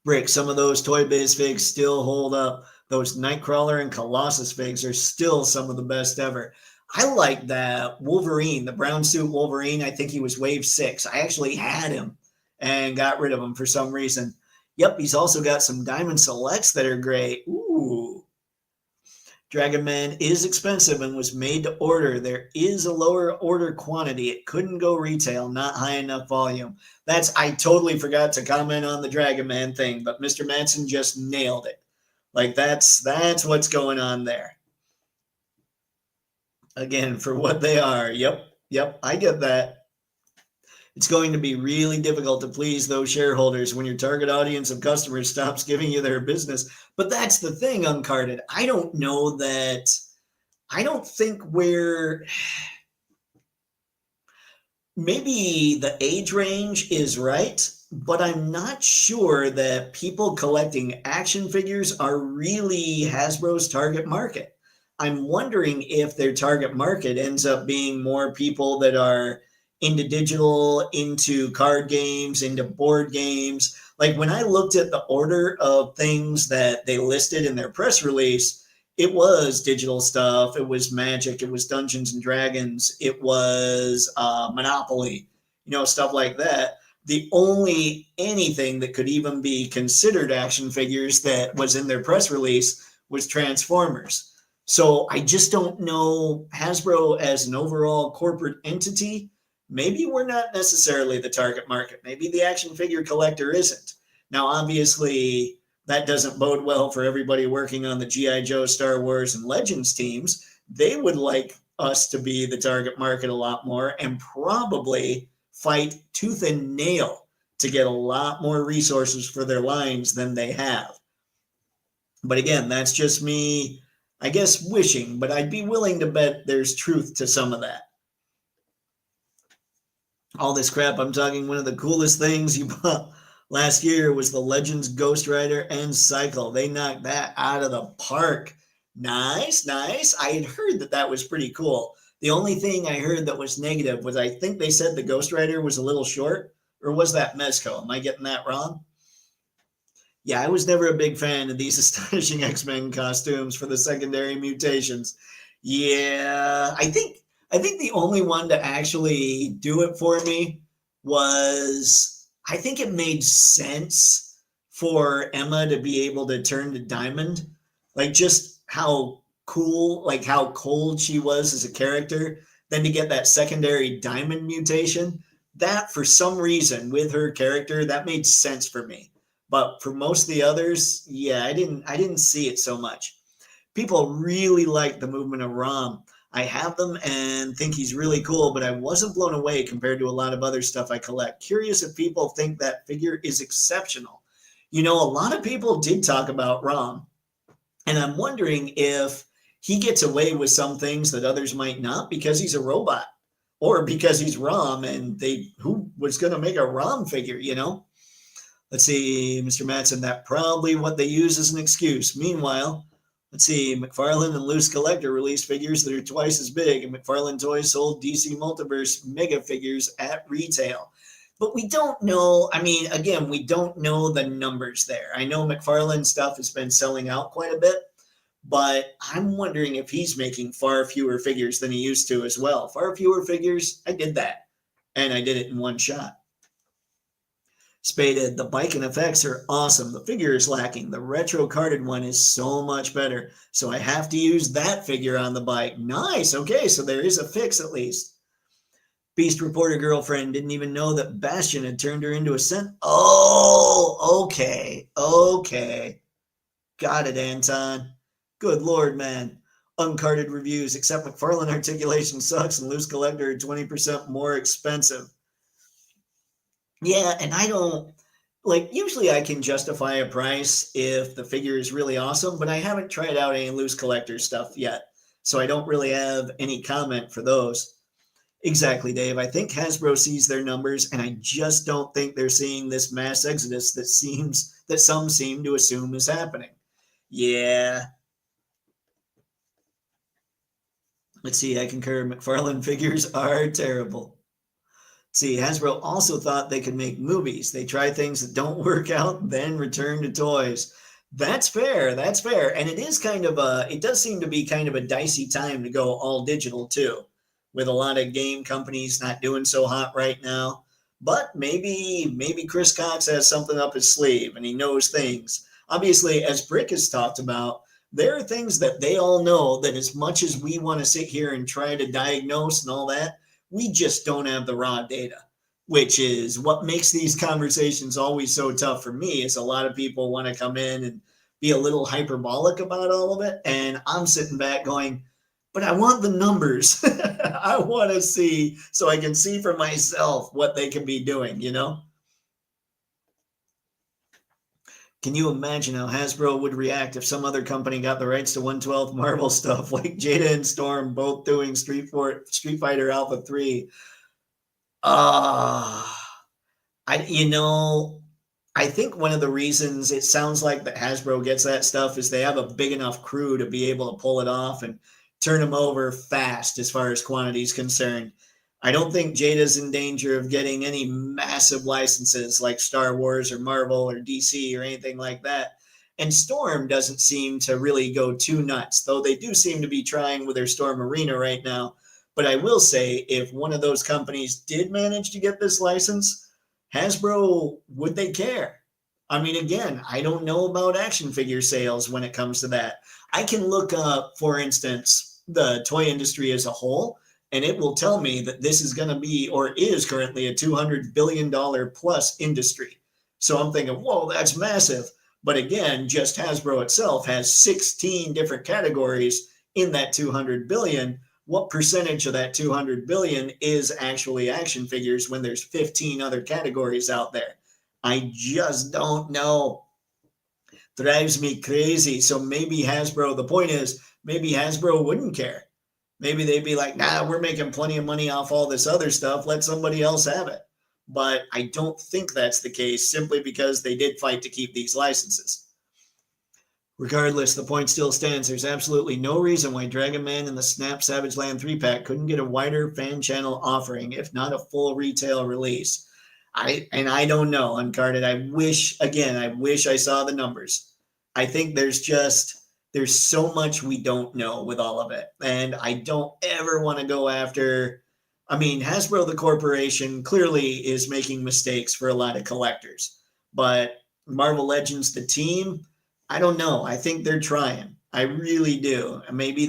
Brick, some of those Toy Biz figs still hold up. Those Nightcrawler and Colossus figs are still some of the best ever. I like that Wolverine, the brown suit Wolverine. I think he was wave 6. I actually had him and got rid of him for some reason. Yep, he's also got some Diamond Selects that are great. Ooh. Dragon Man is expensive and was made to order. There is a lower order quantity. It couldn't go retail, not high enough volume. I totally forgot to comment on the Dragon Man thing, but Mr. Manson just nailed it. Like that's what's going on there. Again, for what they are. Yep, I get that. It's going to be really difficult to please those shareholders when your target audience of customers stops giving you their business. But that's the thing, Uncarded. I don't think maybe the age range is right, but I'm not sure that people collecting action figures are really Hasbro's target market. I'm wondering if their target market ends up being more people that are into digital, into card games, into board games. Like when I looked at the order of things that they listed in their press release, it was digital stuff, it was Magic, it was Dungeons and Dragons, it was Monopoly, stuff like that. The only anything that could even be considered action figures that was in their press release was Transformers. So I just don't know Hasbro as an overall corporate entity. Maybe we're not necessarily the target market. Maybe the action figure collector isn't. Now, obviously, that doesn't bode well for everybody working on the G.I. Joe, Star Wars, and Legends teams. They would like us to be the target market a lot more and probably fight tooth and nail to get a lot more resources for their lines than they have. But again, that's just me, I guess, wishing, but I'd be willing to bet there's truth to some of that. All this crap I'm talking, one of the coolest things you bought last year was the Legends Ghost Rider and Cycle. They knocked that out of the park. Nice, nice. I had heard that that was pretty cool. The only thing I heard that was negative was I think they said the Ghost Rider was a little short, or was that Mezco? Am I getting that wrong? Yeah, I was never a big fan of these astonishing X-Men costumes for the secondary mutations. Yeah, I think the only one to actually do it for me was I think it made sense for Emma to be able to turn to Diamond. Like just how cool, like how cold she was as a character, then to get that secondary Diamond mutation. That for some reason with her character, that made sense for me. But for most of the others, yeah, I didn't see it so much. People really like the movement of Rom. I have them and think he's really cool, but I wasn't blown away compared to a lot of other stuff I collect. Curious if people think that figure is exceptional. You know, a lot of people did talk about Rom, and I'm wondering if he gets away with some things that others might not because he's a robot or because he's Rom and they who was going to make a Rom figure, you know? Let's see, Mr. Matson, that probably what they use as an excuse. Meanwhile, let's see, McFarlane and Loose Collector released figures that are twice as big, and McFarlane Toys sold DC Multiverse mega figures at retail. But we don't know, I mean, again, we don't know the numbers there. I know McFarlane stuff has been selling out quite a bit, but I'm wondering if he's making far fewer figures than he used to as well. Far fewer figures, I did that, and I did it in one shot. Spaded, the bike and effects are awesome. The figure is lacking. The retro carded one is so much better. So I have to use that figure on the bike. Nice. Okay, so there is a fix at least. Beast Reporter girlfriend didn't even know that Bastion had turned her into a cent. Oh, okay. Okay. Got it, Anton. Good Lord, man. Uncarded reviews, except McFarlane articulation sucks and Loose Collector are 20% more expensive. Yeah, and I don't like usually I can justify a price if the figure is really awesome, but I haven't tried out any Loose Collector stuff yet. So I don't really have any comment for those. Exactly, Dave. I think Hasbro sees their numbers, and I just don't think they're seeing this mass exodus that some seem to assume is happening. Yeah. Let's see, I concur. McFarlane figures are terrible. See, Hasbro also thought they could make movies. They try things that don't work out, then return to toys. That's fair. That's fair. And it does seem to be kind of a dicey time to go all digital too, with a lot of game companies not doing so hot right now. But maybe Chris Cox has something up his sleeve and he knows things. Obviously, as Brick has talked about, there are things that they all know that as much as we want to sit here and try to diagnose and all that, we just don't have the raw data, which is what makes these conversations always so tough for me is a lot of people want to come in and be a little hyperbolic about all of it. And I'm sitting back going, but I want the numbers. I want to see so I can see for myself what they can be doing, you know? Can you imagine how Hasbro would react if some other company got the rights to 1/12 Marvel stuff, like Jada and Storm both doing Street Fighter Alpha 3? I think one of the reasons it sounds like that Hasbro gets that stuff is they have a big enough crew to be able to pull it off and turn them over fast as far as quantity is concerned. I don't think Jada's in danger of getting any massive licenses like Star Wars or Marvel or DC or anything like that. And Storm doesn't seem to really go too nuts, though they do seem to be trying with their Storm Arena right now. But I will say, if one of those companies did manage to get this license, Hasbro, would they care? I mean, again, I don't know about action figure sales when it comes to that. I can look up, for instance, the toy industry as a whole, and it will tell me that this is going to be or is currently a $200 billion plus industry. So I'm thinking, whoa, that's massive. But again, just Hasbro itself has 16 different categories in that 200 billion. What percentage of that 200 billion is actually action figures when there's 15 other categories out there? I just don't know. Drives me crazy. So maybe Hasbro, the point is, maybe Hasbro wouldn't care. Maybe they'd be like, nah, we're making plenty of money off all this other stuff. Let somebody else have it. But I don't think that's the case simply because they did fight to keep these licenses. Regardless, the point still stands. There's absolutely no reason why Dragon Man and the Snap Savage Land 3-pack couldn't get a wider fan channel offering, if not a full retail release. I don't know, Uncarded. I wish I saw the numbers. I think there's so much we don't know with all of it. And I don't ever want to go after, I mean, Hasbro, the corporation, clearly is making mistakes for a lot of collectors. But Marvel Legends, the team, I don't know. I think they're trying. I really do. Maybe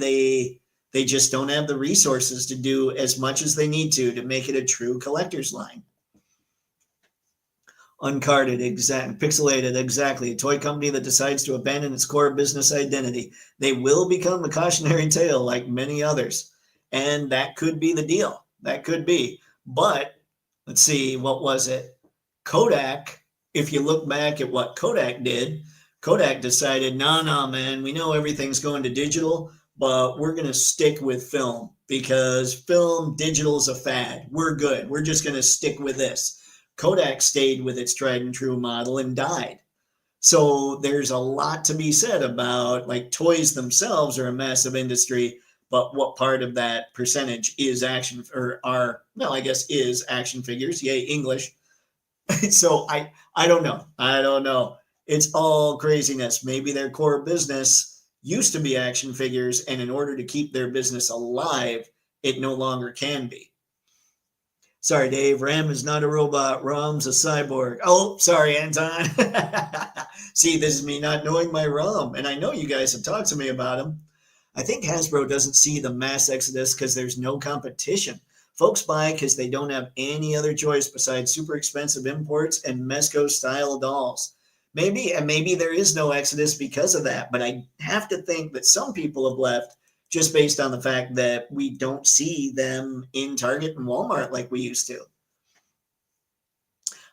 they just don't have the resources to do as much as they need to make it a true collector's line. Uncarded, pixelated, exactly. A toy company that decides to abandon its core business identity. They will become a cautionary tale like many others. And that could be the deal. That could be. But let's see, what was it? Kodak, if you look back at what Kodak did, Kodak decided, no, man, we know everything's going to digital, but we're going to stick with film because digital is a fad. We're good. We're just going to stick with this. Kodak stayed with its tried and true model and died. So there's a lot to be said about, like, toys themselves are a massive industry, but what part of that percentage is action is action figures. Yay, English. So I don't know. It's all craziness. Maybe their core business used to be action figures, and in order to keep their business alive, it no longer can be. Sorry, Dave. Ram is not a robot. Ram's a cyborg. Oh, sorry, Anton. See, this is me not knowing my Ram, and I know you guys have talked to me about him. I think Hasbro doesn't see the mass exodus because there's no competition. Folks buy because they don't have any other choice besides super expensive imports and Mezco-style dolls. Maybe there is no exodus because of that, but I have to think that some people have left just based on the fact that we don't see them in Target and Walmart like we used to.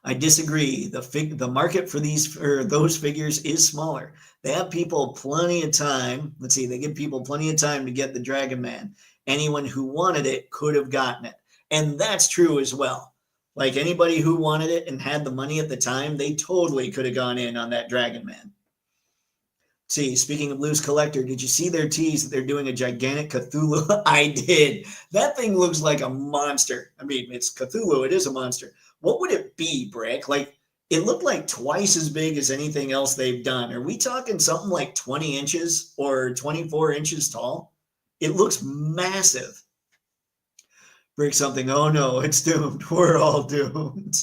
I disagree. The market for those figures is smaller. They have people plenty of time. Let's see, they give people plenty of time to get the Dragon Man. Anyone who wanted it could have gotten it. And that's true as well. Like, anybody who wanted it and had the money at the time, they totally could have gone in on that Dragon Man. See, speaking of loose collector, did you see their tease that they're doing a gigantic Cthulhu? I did. That thing looks like a monster. I mean, it's Cthulhu. It is a monster. What would it be, Brick? Like, it looked like twice as big as anything else they've done. Are we talking something like 20 inches or 24 inches tall? It looks massive. Brick something. Oh, no, it's doomed. We're all doomed.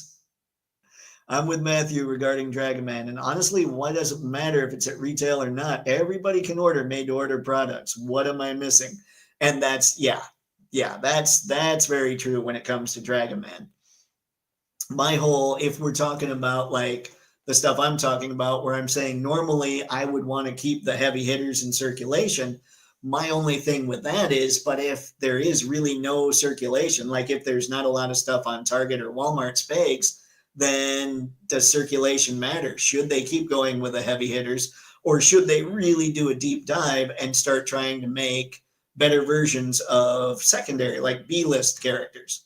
I'm with Matthew regarding Dragon Man, and honestly, why does it matter if it's at retail or not? Everybody can order made-to-order products. What am I missing? And that's very true when it comes to Dragon Man. If we're talking about like the stuff I'm talking about, where I'm saying normally I would want to keep the heavy hitters in circulation, my only thing with that is, but if there is really no circulation, like if there's not a lot of stuff on Target or Walmart's pegs, then does circulation matter? Should they keep going with the heavy hitters, or should they really do a deep dive and start trying to make better versions of secondary, like B-list characters?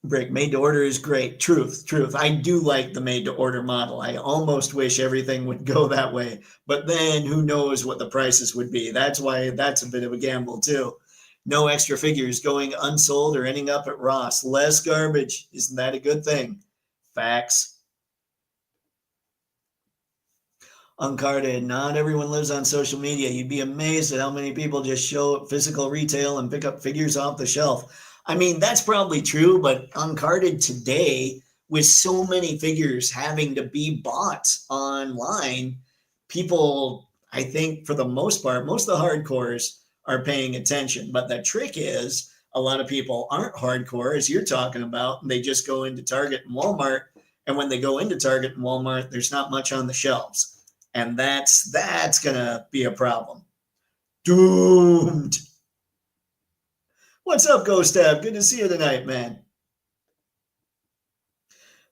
Brick, made to order is great. Truth. I do like the made to order model. I almost wish everything would go that way, but then who knows what the prices would be. That's why that's a bit of a gamble too. No extra figures going unsold or ending up at Ross. Less garbage. Isn't that a good thing? Facts. Uncarded. Not everyone lives on social media. You'd be amazed at how many people just show up physical retail and pick up figures off the shelf. I mean, that's probably true, but uncarded today, with so many figures having to be bought online, people, I think for the most part, most of the hardcores are paying attention. But the trick is a lot of people aren't hardcore, as you're talking about, and they just go into Target and Walmart. And when they go into Target and Walmart, there's not much on the shelves. And that's gonna be a problem. Doomed. What's up, Ghost Tab? Good to see you tonight, man.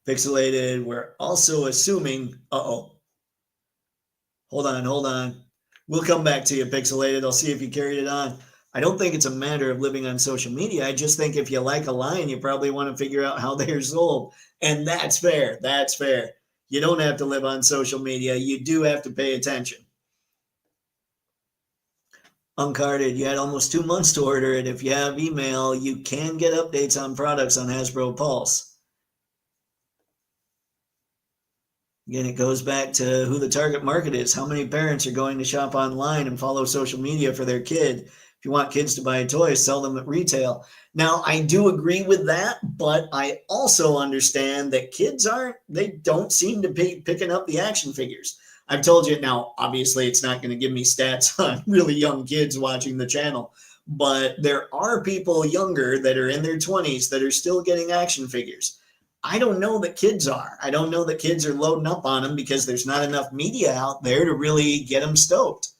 Pixelated, we're also assuming, hold on. We'll come back to you, Pixelated. I'll see if you carried it on. I don't think it's a matter of living on social media. I just think if you like a line, you probably want to figure out how they're sold. And that's fair. That's fair. You don't have to live on social media. You do have to pay attention. Uncarded, you had almost 2 months to order it. If you have email, you can get updates on products on Hasbro Pulse. Again, it goes back to who the target market is. How many parents are going to shop online and follow social media for their kid? If you want kids to buy toys, sell them at retail. Now, I do agree with that, but I also understand that kids they don't seem to be picking up the action figures. I've told you now, obviously, it's not going to give me stats on really young kids watching the channel, but there are people younger that are in their 20s that are still getting action figures. I don't know that kids are. I don't know that kids are loading up on them because there's not enough media out there to really get them stoked.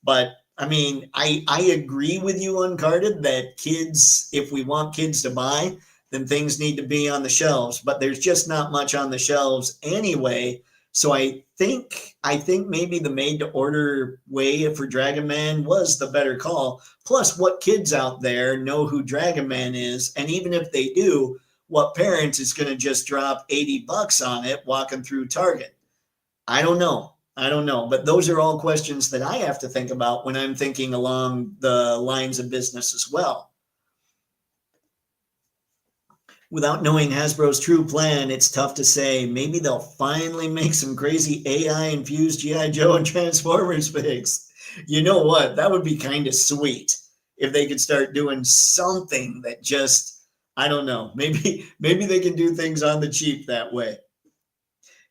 But I mean, I agree with you, Uncarded, that kids, if we want kids to buy, then things need to be on the shelves. But there's just not much on the shelves anyway. So I think maybe the made to order way for Dragon Man was the better call. Plus, what kids out there know who Dragon Man is, and even if they do, what parent is going to just drop $80 on it walking through Target? I don't know. But those are all questions that I have to think about when I'm thinking along the lines of business as well. Without knowing Hasbro's true plan, it's tough to say. Maybe they'll finally make some crazy AI-infused G.I. Joe and Transformers figs. You know what? That would be kind of sweet if they could start doing something that just, I don't know. Maybe they can do things on the cheap that way.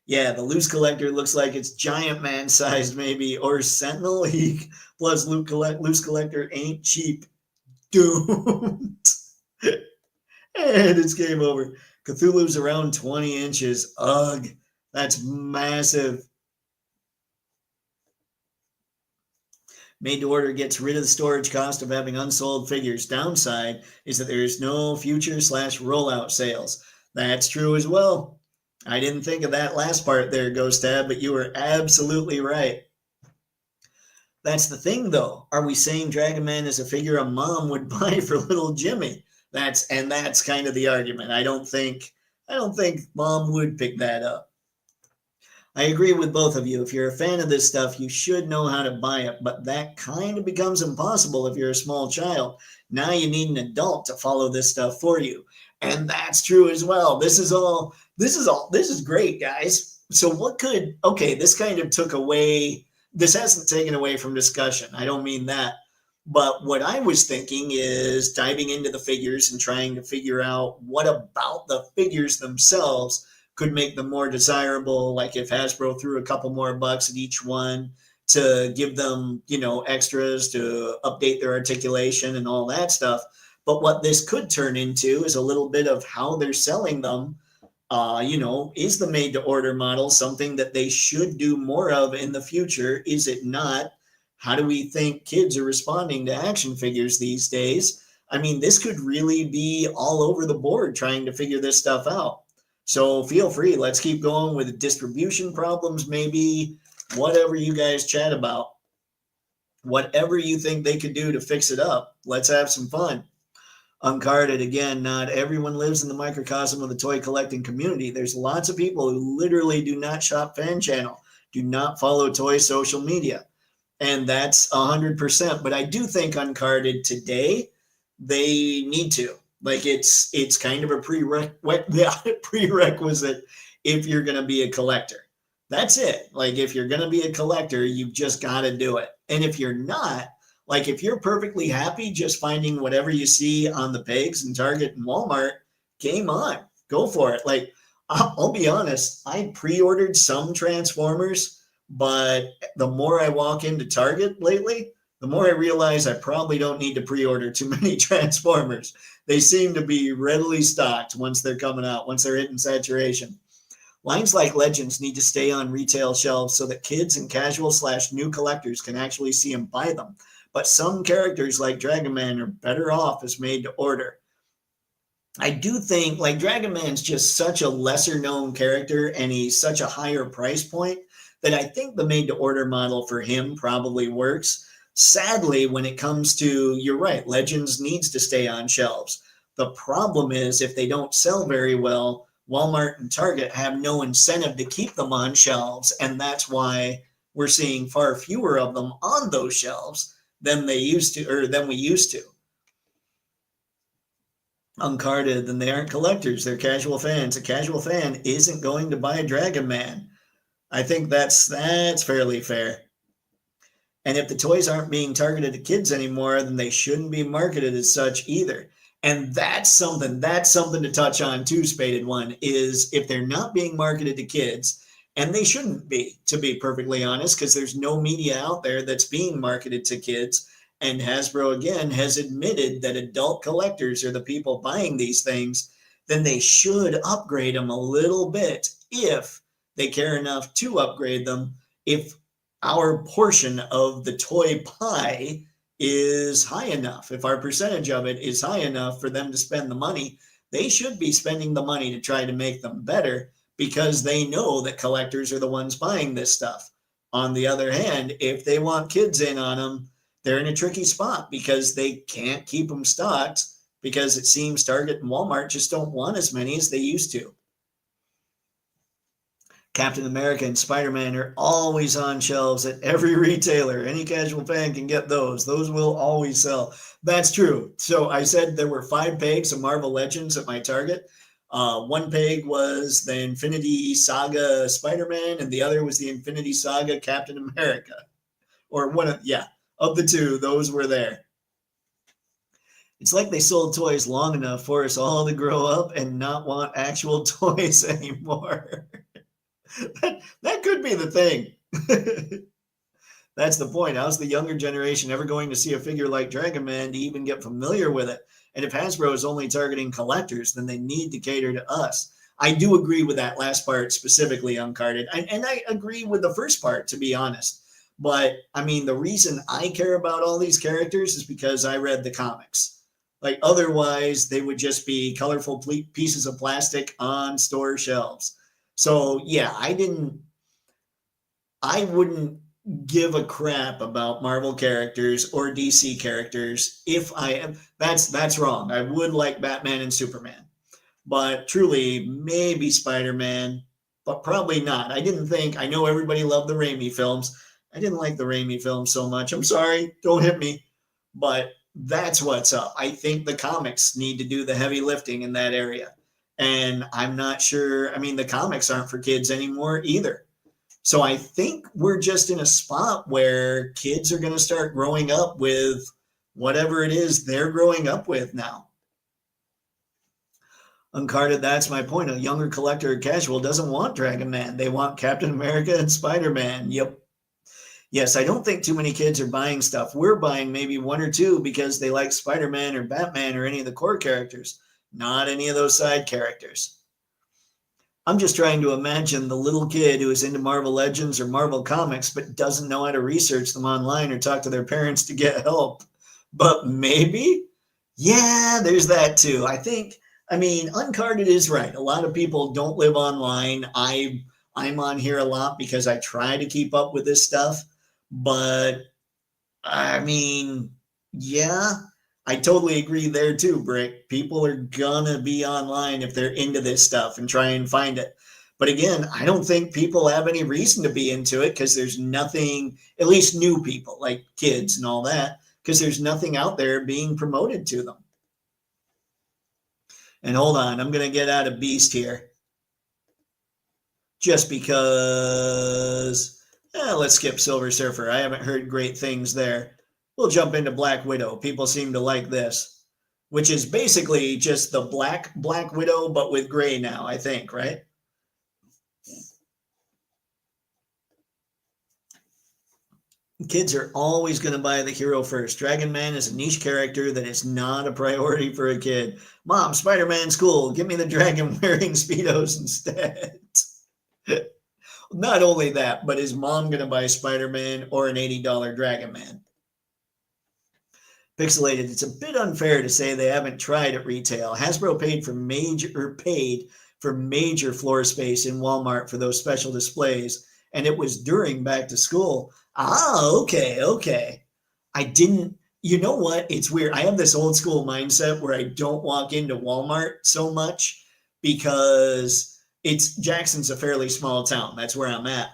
Yeah, the loose collector looks like it's Giant Man sized, maybe, or Sentinel. Plus loose collector ain't cheap. Doomed. And it's game over. Cthulhu's around 20 inches. Ugh, that's massive. Made to order gets rid of the storage cost of having unsold figures. Downside is that there is no future/rollout sales. That's true as well. I didn't think of that last part there, Ghost Tab, but you were absolutely right. That's the thing, though. Are we saying Dragon Man is a figure a mom would buy for little Jimmy? That's kind of the argument. I don't think mom would pick that up. I agree with both of you. If you're a fan of this stuff, you should know how to buy it, but that kind of becomes impossible if you're a small child. Now you need an adult to follow this stuff for you. And that's true as well. This is great, guys. So this kind of took away, this hasn't taken away from discussion. I don't mean that. But what I was thinking is diving into the figures and trying to figure out what about the figures themselves could make them more desirable. Like if Hasbro threw a couple more bucks at each one to give them, extras to update their articulation and all that stuff. But what this could turn into is a little bit of how they're selling them. Is the made to order model something that they should do more of in the future? Is it not? How do we think kids are responding to action figures these days? I mean, this could really be all over the board trying to figure this stuff out. So feel free. Let's keep going with distribution problems, maybe whatever you guys chat about. Whatever you think they could do to fix it up. Let's have some fun. Uncarded, again, not everyone lives in the microcosm of the toy collecting community. There's lots of people who literally do not shop fan channel, do not follow toy social media. And that's 100%. But I do think Uncarded today, they need to. Like it's kind of a prerequisite if you're going to be a collector. That's it. Like if you're going to be a collector, you've just got to do it. And if you're not, Like if you're perfectly happy just finding whatever you see on the pegs in Target and Walmart, game on, go for it. Like I'll be honest, I pre-ordered some Transformers, but the more I walk into Target lately, the more I realize I probably don't need to pre-order too many Transformers. They seem to be readily stocked once they're coming out, once they're hitting saturation. Lines like Legends need to stay on retail shelves so that kids and casual/new collectors can actually see and buy them. But some characters like Dragon Man are better off as made to order. I do think like Dragon Man's just such a lesser known character and he's such a higher price point that I think the made to order model for him probably works. Sadly, when it comes to, you're right, Legends needs to stay on shelves. The problem is if they don't sell very well, Walmart and Target have no incentive to keep them on shelves. And that's why we're seeing far fewer of them on those shelves than they used to, or than we used to. Uncarded, then they aren't collectors, they're casual fans. A casual fan isn't going to buy Dragon Man. I think that's fairly fair. And if the toys aren't being targeted at kids anymore, then they shouldn't be marketed as such either. And that's something to touch on too, Spaded One, is if they're not being marketed to kids, and they shouldn't be, to be perfectly honest, because there's no media out there that's being marketed to kids. And Hasbro, again, has admitted that adult collectors are the people buying these things, then they should upgrade them a little bit if they care enough to upgrade them. If our portion of the toy pie is high enough, if our percentage of it is high enough for them to spend the money, they should be spending the money to try to make them better because they know that collectors are the ones buying this stuff. On the other hand, if they want kids in on them, they're in a tricky spot because they can't keep them stocked because it seems Target and Walmart just don't want as many as they used to. Captain America and Spider-Man are always on shelves at every retailer. Any casual fan can get those. Those will always sell. That's true. So I said there were 5 pegs of Marvel Legends at my Target. One peg was the Infinity Saga Spider-Man, and the other was the Infinity Saga Captain America. Or one of, yeah, of the two, those were there. It's like they sold toys long enough for us all to grow up and not want actual toys anymore. That could be the thing. That's the point. How's the younger generation ever going to see a figure like Dragon Man to even get familiar with it? And if Hasbro is only targeting collectors, then they need to cater to us. I do agree with that last part specifically, Uncarded. And I agree with the first part, to be honest. But, I mean, the reason I care about all these characters is because I read the comics. Like, otherwise, they would just be colorful pieces of plastic on store shelves. So, yeah, I wouldn't give a crap about Marvel characters or DC characters if I am. That's wrong. I would like Batman and Superman. But truly, maybe Spider-Man, but probably not. I know everybody loved the Raimi films. I didn't like the Raimi films so much. I'm sorry, don't hit me. But that's what's up. I think the comics need to do the heavy lifting in that area. And I'm not sure, I mean, the comics aren't for kids anymore either. So I think we're just in a spot where kids are going to start growing up with whatever it is they're growing up with now. Uncarded, that's my point. A younger collector or casual doesn't want Dragon Man. They want Captain America and Spider-Man. Yep. Yes, I don't think too many kids are buying stuff. We're buying maybe 1 or 2 because they like Spider-Man or Batman or any of the core characters, not any of those side characters. I'm just trying to imagine the little kid who is into Marvel Legends or Marvel Comics but doesn't know how to research them online or talk to their parents to get help. But maybe? Yeah, there's that too. Uncarded is right. A lot of people don't live online. I'm on here a lot because I try to keep up with this stuff. But, yeah, I totally agree there too, Brick. People are gonna be online if they're into this stuff and try and find it. But again, I don't think people have any reason to be into it because there's nothing, at least new people like kids and all that, because there's nothing out there being promoted to them. And hold on, I'm going to get out of Beast here. Just because, let's skip Silver Surfer. I haven't heard great things there. We'll jump into Black Widow. People seem to like this, which is basically just the Black Widow, but with gray now, I think, right? Kids are always going to buy the hero first. Dragon Man is a niche character that is not a priority for a kid. Mom, Spider-Man's cool. Give me the dragon wearing Speedos instead. Not only that, but is mom going to buy Spider-Man or an $80 Dragon Man? Pixelated, it's a bit unfair to say they haven't tried at retail. Hasbro paid for major floor space in Walmart for those special displays, and it was during back to school. Okay. I didn't, you know what? It's weird. I have this old school mindset where I don't walk into Walmart so much because Jackson's a fairly small town. That's where I'm at.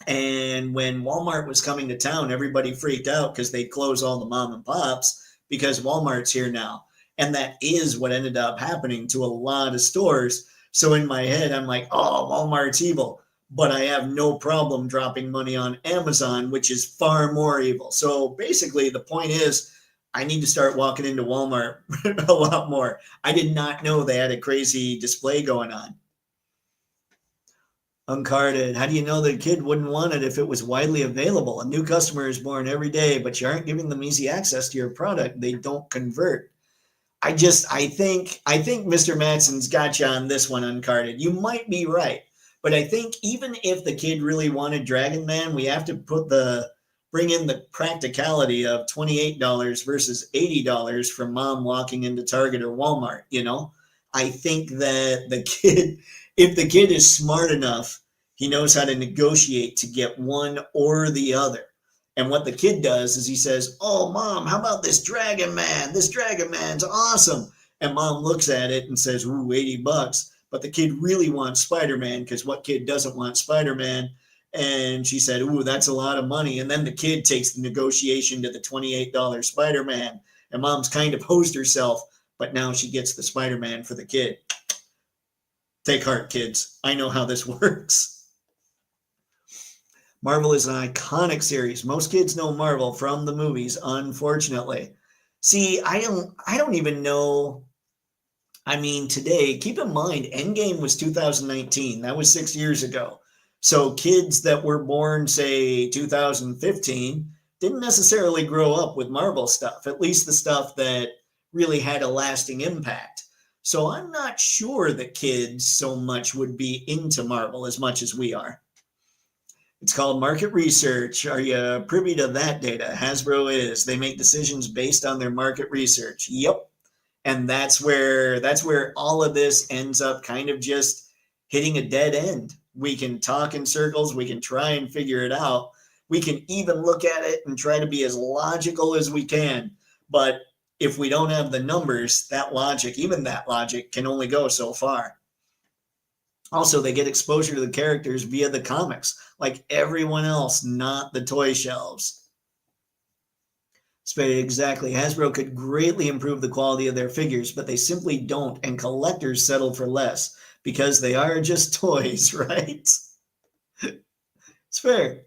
And when Walmart was coming to town, everybody freaked out because they'd close all the mom and pops because Walmart's here now. And that is what ended up happening to a lot of stores. So in my head, I'm like, oh, Walmart's evil. But I have no problem dropping money on Amazon, which is far more evil. So basically, the point is, I need to start walking into Walmart a lot more. I did not know they had a crazy display going on. Uncarded. How do you know the kid wouldn't want it if it was widely available? A new customer is born every day, but you aren't giving them easy access to your product. They don't convert. I think Mr. Matson's got you on this one, Uncarded. You might be right. But I think even if the kid really wanted Dragon Man, we have to bring in the practicality of $28 versus $80 from mom walking into Target or Walmart, you know? I think that if the kid is smart enough, he knows how to negotiate to get one or the other. And what the kid does is he says, oh, mom, how about this Dragon Man? This Dragon Man's awesome. And mom looks at it and says, ooh, $80. But the kid really wants Spider-Man because what kid doesn't want Spider-Man? And she said, ooh, that's a lot of money. And then the kid takes the negotiation to the $28 Spider-Man. And mom's kind of hosed herself, but now she gets the Spider-Man for the kid. Take heart, kids. I know how this works. Marvel is an iconic series. Most kids know Marvel from the movies, unfortunately. See, I don't even know. I mean, today, keep in mind, Endgame was 2019. That was 6 years ago. So kids that were born, say, 2015, didn't necessarily grow up with Marvel stuff, at least the stuff that really had a lasting impact. So I'm not sure that kids so much would be into Marvel as much as we are. It's called market research. Are you privy to that data? Hasbro is. They make decisions based on their market research. Yep. And that's where all of this ends up kind of just hitting a dead end. We can talk in circles. We can try and figure it out. We can even look at it and try to be as logical as we can. But if we don't have the numbers, that logic can only go so far. Also, they get exposure to the characters via the comics, like everyone else, not the toy shelves. Exactly. Hasbro could greatly improve the quality of their figures, but they simply don't, and collectors settle for less because they are just toys, right? It's fair.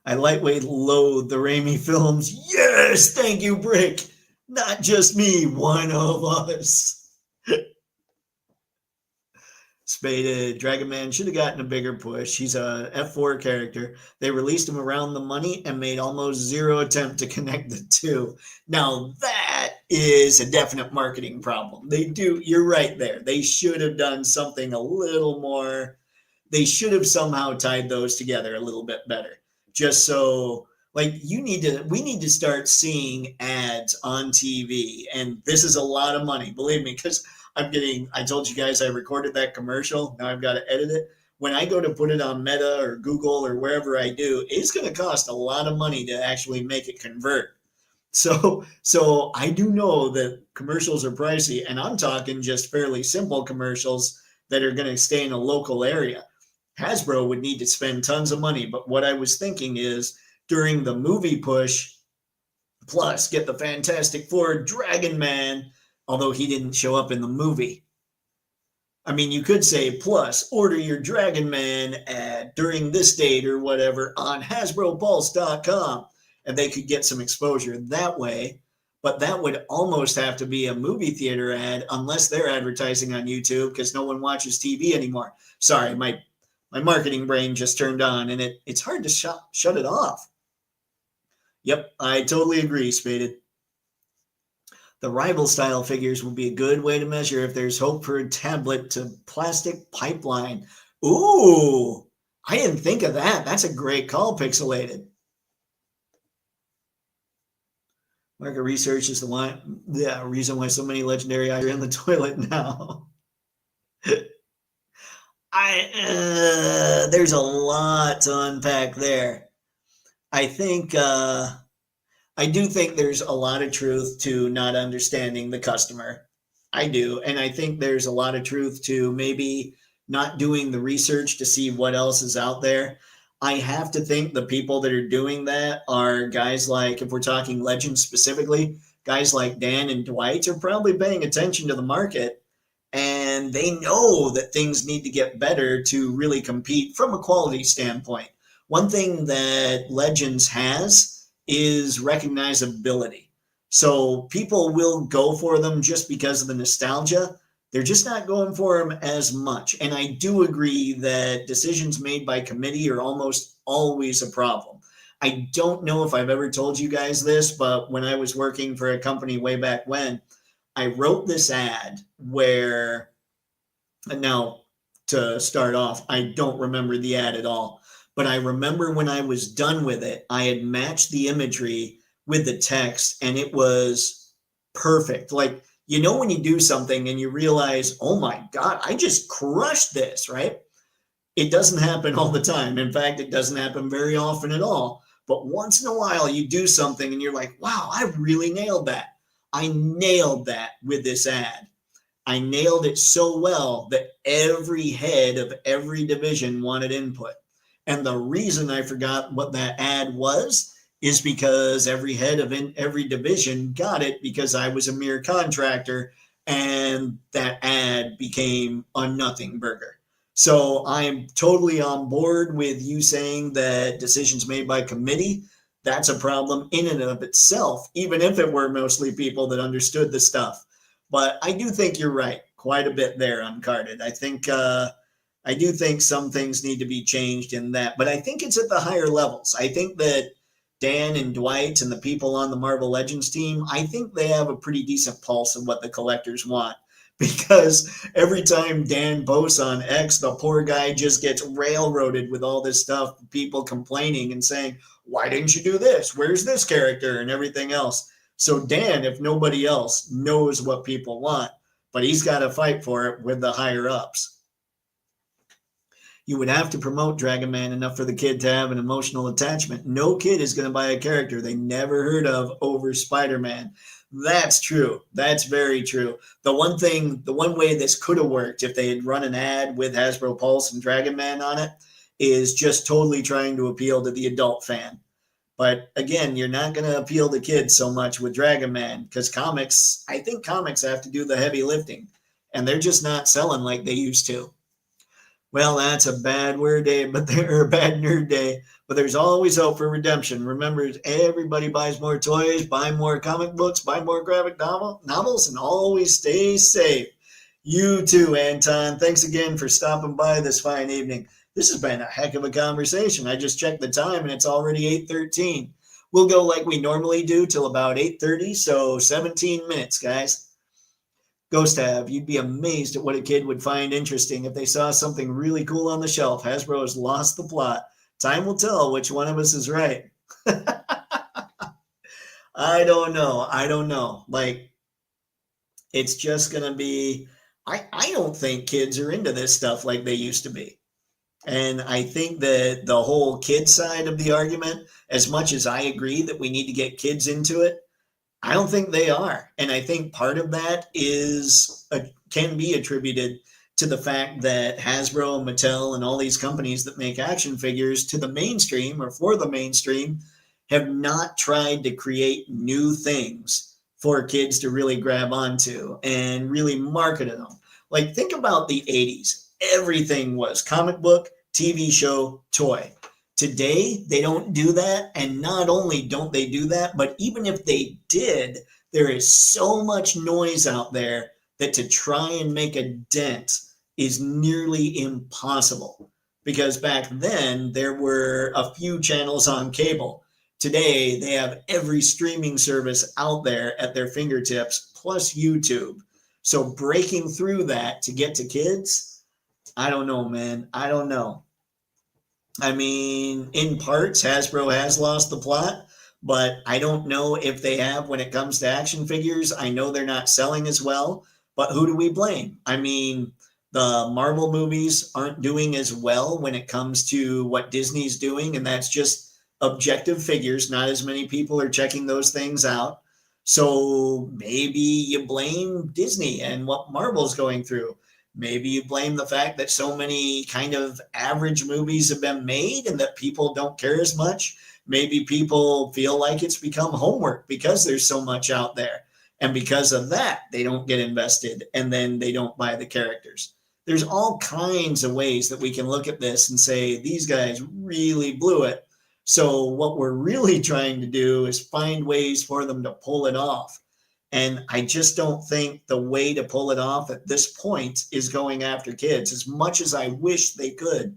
I lightweight loathe the Raimi films. Yes, thank you, Brick. Not just me, one of us. Spaded. Dragon Man should have gotten a bigger push. He's a F4 character. They released him around the money and made almost zero attempt to connect the two. Now that is a definite marketing problem. You're right there. They should have done something a little more. They should have somehow tied those together a little bit better. Just so, like, we need to start seeing ads on TV. And this is a lot of money, believe me, because I told you guys I recorded that commercial. Now I've got to edit it. When I go to put it on Meta or Google or wherever I do, it's going to cost a lot of money to actually make it convert. So I do know that commercials are pricey, and I'm talking just fairly simple commercials that are going to stay in a local area. Hasbro would need to spend tons of money, but what I was thinking is during the movie push, plus get the Fantastic Four Dragon Man, although he didn't show up in the movie. I mean, you could say, plus, order your Dragon Man during this date or whatever on HasbroPulse.com. and they could get some exposure that way. But that would almost have to be a movie theater ad unless they're advertising on YouTube because no one watches TV anymore. Sorry, my marketing brain just turned on and it's hard to shut it off. Yep, I totally agree, Spaded. The rival style figures would be a good way to measure if there's hope for a tablet to plastic pipeline. Ooh, I didn't think of that. That's a great call, Pixelated. Market research is the reason why so many legendary items are in the toilet now. There's a lot to unpack there. I do think there's a lot of truth to not understanding the customer. I do. And I think there's a lot of truth to maybe not doing the research to see what else is out there. I have to think the people that are doing that are guys like, if we're talking legends specifically, guys like Dan and Dwight are probably paying attention to the market, and they know that things need to get better to really compete from a quality standpoint. One thing that Legends has is recognizability. So people will go for them just because of the nostalgia. They're just not going for them as much. And I do agree that decisions made by committee are almost always a problem. I don't know if I've ever told you guys this, but when I was working for a company way back when, I wrote this ad where, now to start off, I don't remember the ad at all, but I remember when I was done with it, I had matched the imagery with the text and it was perfect. Like, you know, when you do something and you realize, oh my God, I just crushed this, right? It doesn't happen all the time. In fact, it doesn't happen very often at all. But once in a while, you do something and you're like, wow, I really nailed that. I nailed that with this ad. I nailed it so well that every head of every division wanted input. And the reason I forgot what that ad was is because every head of every division got it because I was a mere contractor and that ad became a nothing burger. So I am totally on board with you saying that decisions made by committee, that's a problem in and of itself, even if it were mostly people that understood the stuff. But I do think you're right, quite a bit there, Uncarded. I do think some things need to be changed in that, but I think it's at the higher levels. I think that Dan and Dwight and the people on the Marvel Legends team, I think they have a pretty decent pulse of what the collectors want. Because every time Dan posts on X, the poor guy just gets railroaded with all this stuff, people complaining and saying, why didn't you do this? Where's this character? And everything else. So Dan, if nobody else, knows what people want, but he's got to fight for it with the higher ups. You would have to promote Dragon Man enough for the kid to have an emotional attachment. No kid is going to buy a character they never heard of over Spider-Man. That's true. That's very true. The one way this could have worked if they had run an ad with Hasbro Pulse and Dragon Man on it is just totally trying to appeal to the adult fan. But again, you're not going to appeal to kids so much with Dragon Man because I think comics have to do the heavy lifting and they're just not selling like they used to. Well, that's a bad word day, but they're a bad nerd day. But there's always hope for redemption. Remember, everybody buys more toys, buy more comic books, buy more graphic novels, and always stay safe. You too, Anton. Thanks again for stopping by this fine evening. This has been a heck of a conversation. I just checked the time, and it's already 8:13. We'll go like we normally do till about 8:30, so 17 minutes, guys. Ghost Tab, you'd be amazed at what a kid would find interesting if they saw something really cool on the shelf. Hasbro has lost the plot. Time will tell which one of us is right. I don't know. Like, it's just going to be, I don't think kids are into this stuff like they used to be. And I think that the whole kid side of the argument, as much as I agree that we need to get kids into it, I don't think they are. And I think part of that can be attributed to the fact that Hasbro, Mattel, and all these companies that make action figures to the mainstream or for the mainstream have not tried to create new things for kids to really grab onto and really market them. Like, think about the 80s. Everything was comic book, TV show, toy. Today, they don't do that. And not only don't they do that, but even if they did, there is so much noise out there that to try and make a dent is nearly impossible. Because back then, there were a few channels on cable. Today, they have every streaming service out there at their fingertips, plus YouTube. So breaking through that to get to kids, I don't know, man. I don't know. I mean, in parts, Hasbro has lost the plot, but I don't know if they have when it comes to action figures. I know they're not selling as well, but who do we blame? I mean, the Marvel movies aren't doing as well when it comes to what Disney's doing, and that's just objective figures. Not as many people are checking those things out. So maybe you blame Disney and what Marvel's going through. Maybe you blame the fact that so many kind of average movies have been made and that people don't care as much. Maybe people feel like it's become homework because there's so much out there. And because of that, they don't get invested and then they don't buy the characters. There's all kinds of ways that we can look at this and say, these guys really blew it. So what we're really trying to do is find ways for them to pull it off. And I just don't think the way to pull it off at this point is going after kids, as much as I wish they could.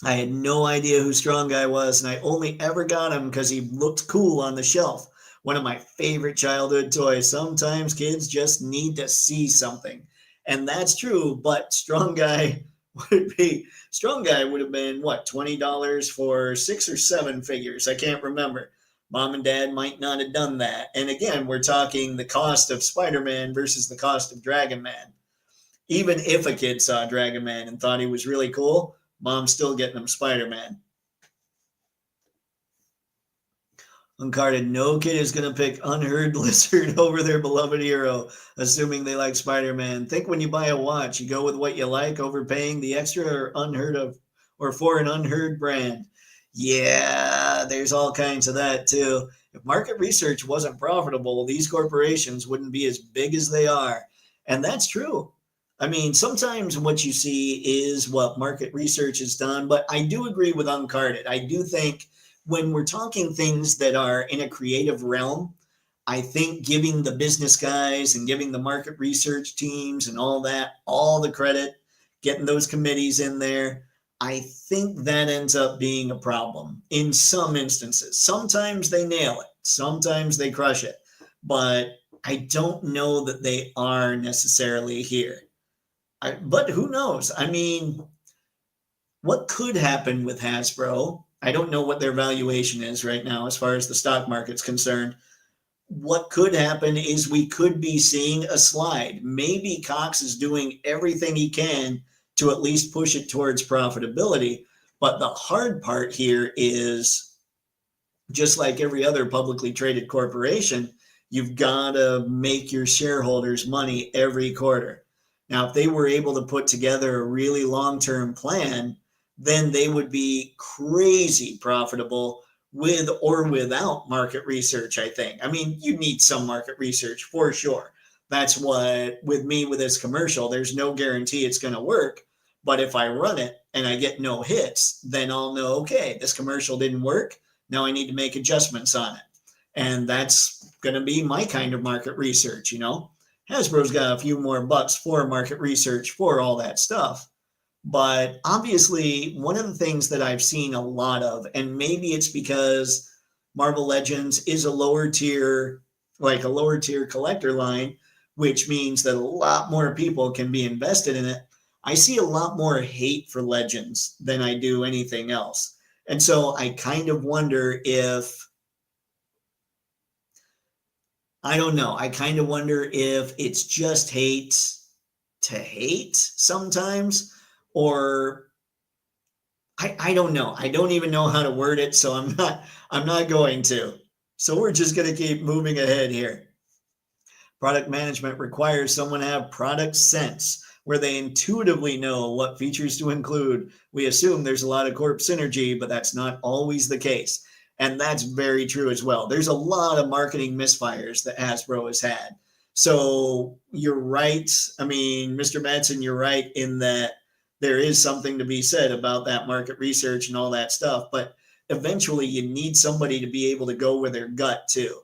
I had no idea who Strong Guy was, and I only ever got him because he looked cool on the shelf. One of my favorite childhood toys. Sometimes kids just need to see something. And that's true, but Strong Guy would have been what, $20 for 6 or 7 figures. I can't remember. Mom and Dad might not have done that. And again, we're talking the cost of Spider-Man versus the cost of Dragon Man. Even if a kid saw Dragon Man and thought he was really cool, Mom's still getting him Spider-Man. Uncarded, no kid is going to pick Unheard Lizard over their beloved hero, assuming they like Spider-Man. Think when you buy a watch, you go with what you like, overpaying the extra or unheard of, or for an unheard brand. Yeah, there's all kinds of that too. If market research wasn't profitable, these corporations wouldn't be as big as they are. And that's true. I mean, sometimes what you see is what market research has done, but I do agree with Uncarded. I do think when we're talking things that are in a creative realm, I think giving the business guys and giving the market research teams and all that, all the credit, getting those committees in there, I think that ends up being a problem in some instances. Sometimes they nail it. Sometimes they crush it. But I don't know that they are necessarily here. But who knows? I mean, what could happen with Hasbro? I don't know what their valuation is right now as far as the stock market's concerned. What could happen is we could be seeing a slide. Maybe Cox is doing everything he can to at least push it towards profitability. But the hard part here is, just like every other publicly traded corporation, you've got to make your shareholders money every quarter. Now, if they were able to put together a really long-term plan, then they would be crazy profitable with or without market research, I think. I mean, you need some market research for sure. That's what, with me, with this commercial, there's no guarantee it's going to work. But if I run it and I get no hits, then I'll know, okay, this commercial didn't work. Now I need to make adjustments on it. And that's going to be my kind of market research, you know. Hasbro's got a few more bucks for market research for all that stuff. But obviously, one of the things that I've seen a lot of, and maybe it's because Marvel Legends is a lower tier, like a lower tier collector line, which means that a lot more people can be invested in it. I see a lot more hate for Legends than I do anything else. And so I kind of wonder if, I don't know, I kind of wonder if it's just hate to hate sometimes, or I don't know. I don't even know how to word it, so I'm not going to. So we're just going to keep moving ahead here. Product management requires someone to have product sense, where they intuitively know what features to include. We assume there's a lot of corp synergy, but that's not always the case. And that's very true as well. There's a lot of marketing misfires that Hasbro has had. So you're right. I mean, Mr. Madsen, you're right in that there is something to be said about that market research and all that stuff. But eventually you need somebody to be able to go with their gut too.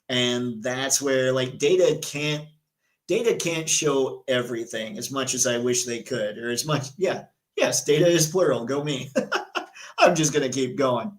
And that's where like data can't show everything as much as I wish they could, or as much. Yeah, yes, data is plural. Go me. I'm just going to keep going.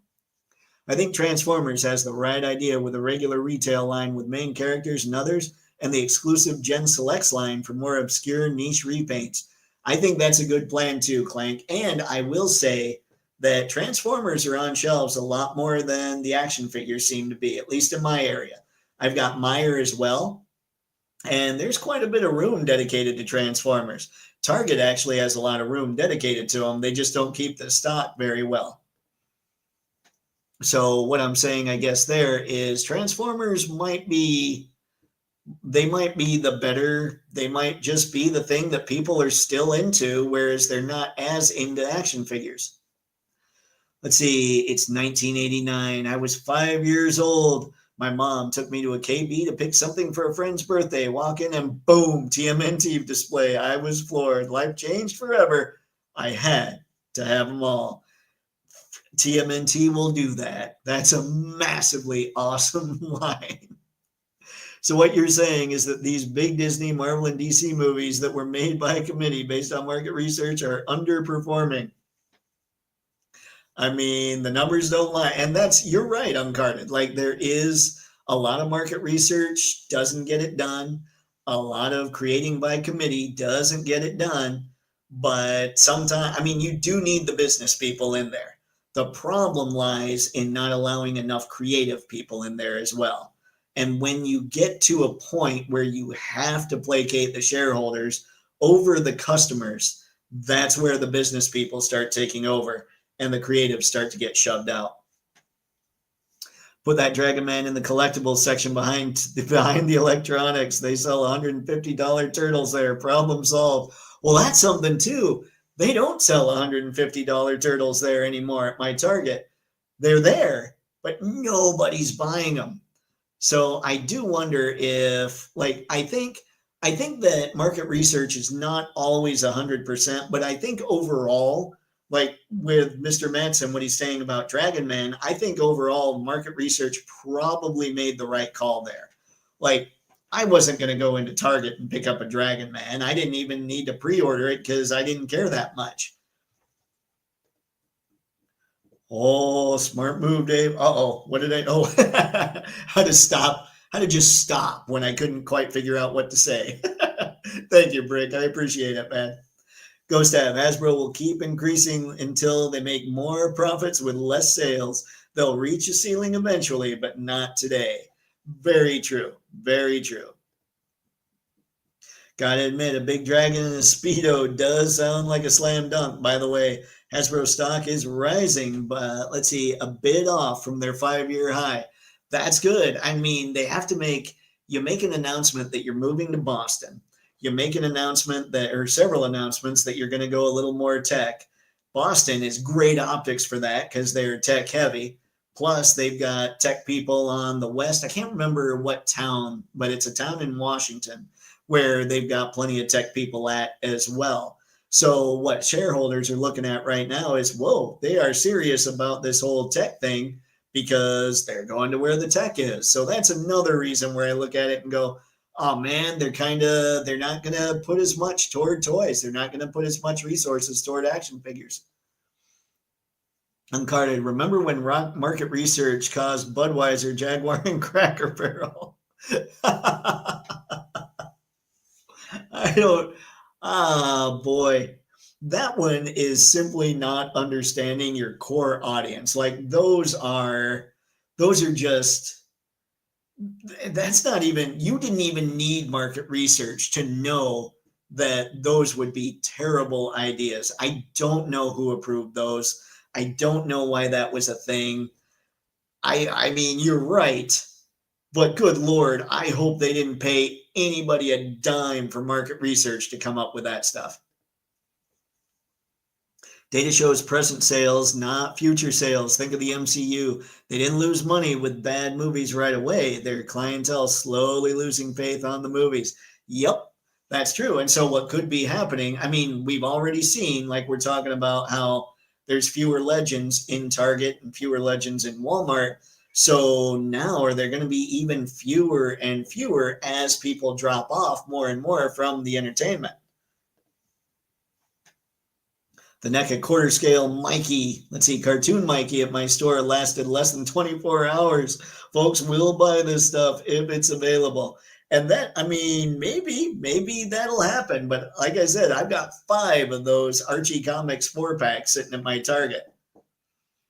I think Transformers has the right idea with a regular retail line with main characters and others, and the exclusive Gen Selects line for more obscure niche repaints. I think that's a good plan too, Clank. And I will say that Transformers are on shelves a lot more than the action figures seem to be, at least in my area. I've got Meyer as well, and there's quite a bit of room dedicated to Transformers. Target actually has a lot of room dedicated to them. They just don't keep the stock very well. So what I'm saying, I guess, there is Transformers might be the better, they might just be the thing that people are still into, whereas they're not as into action figures. Let's see, it's 1989. I was 5 years old. My mom took me to a KB to pick something for a friend's birthday. Walk in and boom, TMNT display. I was floored. Life changed forever. I had to have them all. TMNT will do that. That's a massively awesome line. So what you're saying is that these big Disney, Marvel, and DC movies that were made by a committee based on market research are underperforming. I mean, the numbers don't lie. And you're right, Uncarded. Like, there is a lot of market research, doesn't get it done. A lot of creating by committee doesn't get it done. But sometimes, I mean, you do need the business people in there. The problem lies in not allowing enough creative people in there as well. And when you get to a point where you have to placate the shareholders over the customers, that's where the business people start taking over and the creatives start to get shoved out. Put that Dragon Man in the collectibles section behind the electronics. They sell $150 turtles there. Problem solved. Well, that's something too. They don't sell $150 turtles there anymore at my Target. They're there, but nobody's buying them. So I do wonder if, like, I think that market research is not always 100%, but I think overall, like with Mr. Manson, what he's saying about Dragon Man, I think overall market research probably made the right call there. Like, I wasn't going to go into Target and pick up a Dragon Man. I didn't even need to pre-order it because I didn't care that much. Oh, smart move, Dave. Uh-oh, what did I know? How to just stop when I couldn't quite figure out what to say. Thank you, Brick. I appreciate it, man. Ghost Tab, Hasbro will keep increasing until they make more profits with less sales. They'll reach a ceiling eventually, but not today. Very true. Very true. Gotta admit, a big dragon in a Speedo does sound like a slam dunk. By the way, Hasbro stock is rising, but let's see, a bit off from their 5-year high. That's good. I mean, you make an announcement that you're moving to Boston. You make an announcement or several announcements that you're going to go a little more tech. Boston is great optics for that because they're tech heavy. Plus, they've got tech people on the west. I can't remember what town, but it's a town in Washington where they've got plenty of tech people at as well. So what shareholders are looking at right now is, whoa, they are serious about this whole tech thing because they're going to where the tech is. So that's another reason where I look at it and go, oh man, they're not going to put as much toward toys. They're not going to put as much resources toward action figures. Uncarded, remember when market research caused Budweiser, Jaguar, and Cracker Barrel? Boy, that one is simply not understanding your core audience. Like those are just, that's not even, you didn't even need market research to know that those would be terrible ideas. I don't know who approved those. I don't know why that was a thing. I mean, you're right, but good Lord, I hope they didn't pay anybody a dime for market research to come up with that stuff. Data shows present sales, not future sales. Think of the MCU. They didn't lose money with bad movies right away. Their clientele slowly losing faith on the movies. Yep, That's true. And so what could be happening, I mean, we've already seen, like we're talking about how there's fewer legends in Target and fewer legends in Walmart. So now are there going to be even fewer and fewer as people drop off more and more from the entertainment? The NECA quarter scale Mikey, let's see, cartoon Mikey at my store lasted less than 24 hours. Folks will buy this stuff if it's available. And that, I mean, maybe that'll happen. But like I said, I've got 5 of those Archie Comics 4-packs sitting at my Target.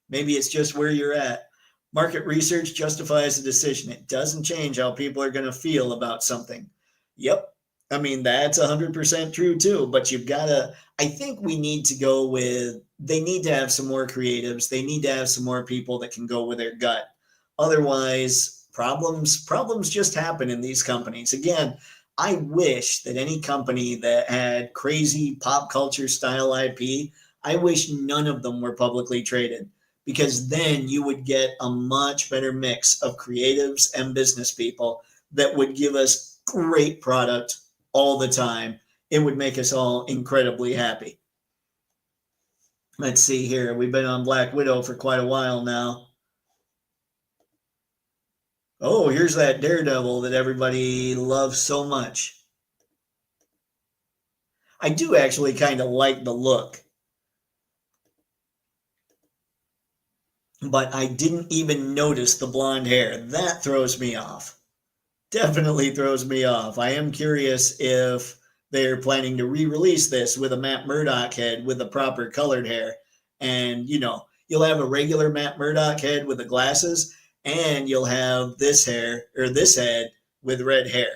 Maybe it's just where you're at. Market research justifies the decision. It doesn't change how people are going to feel about something. Yep. I mean, that's 100% true too. But you've got to, I think we need to go with, they need to have some more creatives. They need to have some more people that can go with their gut. Otherwise, problems just happen in these companies. Again, I wish that any company that had crazy pop culture style IP, I wish none of them were publicly traded, because then you would get a much better mix of creatives and business people that would give us great product all the time. It would make us all incredibly happy. Let's see here. We've been on Black Widow for quite a while now. Oh, here's that Daredevil that everybody loves so much. I do actually kind of like the look, but I didn't even notice the blonde hair. That throws me off. Definitely throws me off. I am curious if they're planning to re-release this with a Matt Murdock head with the proper colored hair. And, you know, you'll have a regular Matt Murdock head with the glasses, and you'll have this hair or this head with red hair.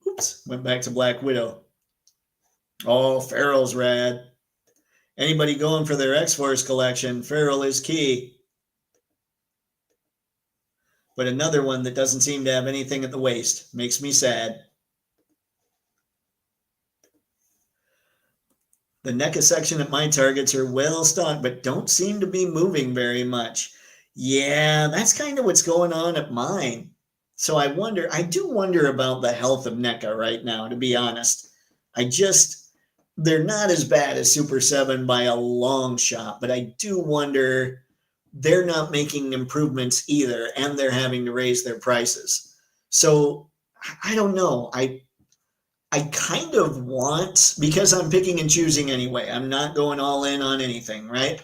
Oops, went back to Black Widow. Oh, Farrell's rad. Anybody going for their X-Force collection, Farrell is key. But another one that doesn't seem to have anything at the waist. Makes me sad. The NECA section at my Targets are well stocked, but don't seem to be moving very much. Yeah, that's kind of what's going on at mine. So I do wonder about the health of NECA right now, to be honest. They're not as bad as Super 7 by a long shot, but I do wonder, they're not making improvements either, and they're having to raise their prices. So I don't know. I kind of want, because I'm picking and choosing anyway, I'm not going all in on anything, right?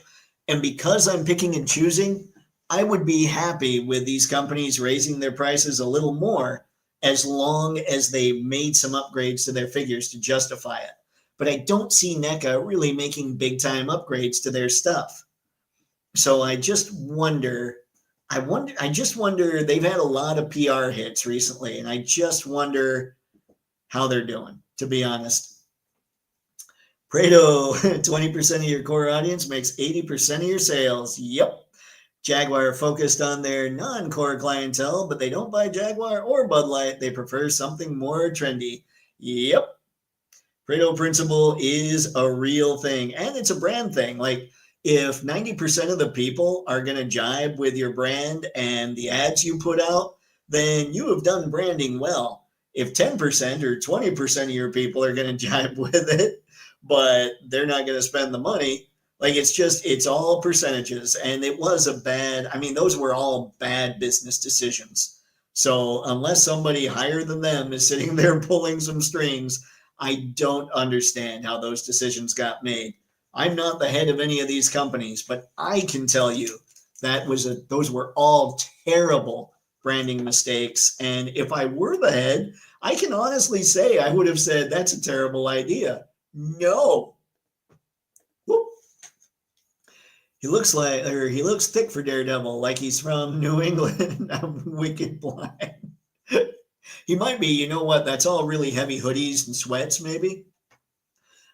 And because I'm picking and choosing, I would be happy with these companies raising their prices a little more, as long as they made some upgrades to their figures to justify it. But I don't see NECA really making big time upgrades to their stuff. So I just wonder, they've had a lot of PR hits recently, and I just wonder how they're doing, to be honest. Prado, 20% of your core audience makes 80% of your sales. Yep. Jaguar focused on their non-core clientele, but they don't buy Jaguar or Bud Light. They prefer something more trendy. Yep. Pareto principle is a real thing, and it's a brand thing. Like, if 90% of the people are going to jibe with your brand and the ads you put out, then you have done branding well. If 10% or 20% of your people are going to jibe with it, but they're not going to spend the money, like, it's all percentages. And it was those were all bad business decisions. So unless somebody higher than them is sitting there pulling some strings, I don't understand how those decisions got made. I'm not the head of any of these companies, but I can tell you those were all terrible branding mistakes. And if I were the head, I can honestly say I would have said, that's a terrible idea. No. Whoop. He looks thick for Daredevil, like he's from New England. I'm wicked blind. He might be, you know what? That's all really heavy hoodies and sweats, maybe.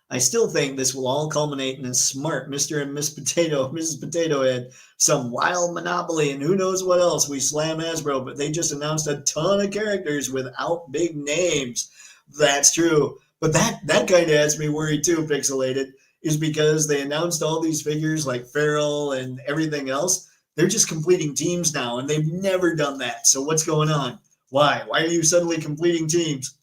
I still think this will all culminate in a smart Mr. and Mrs. Potato Head, some wild Monopoly, and who knows what else. We slam Hasbro, but they just announced a ton of characters without big names. That's true. But that kind of has me worried too, Pixelated, is because they announced all these figures like Farrell and everything else. They're just completing teams now, and they've never done that. So what's going on? Why? Why are you suddenly completing teams?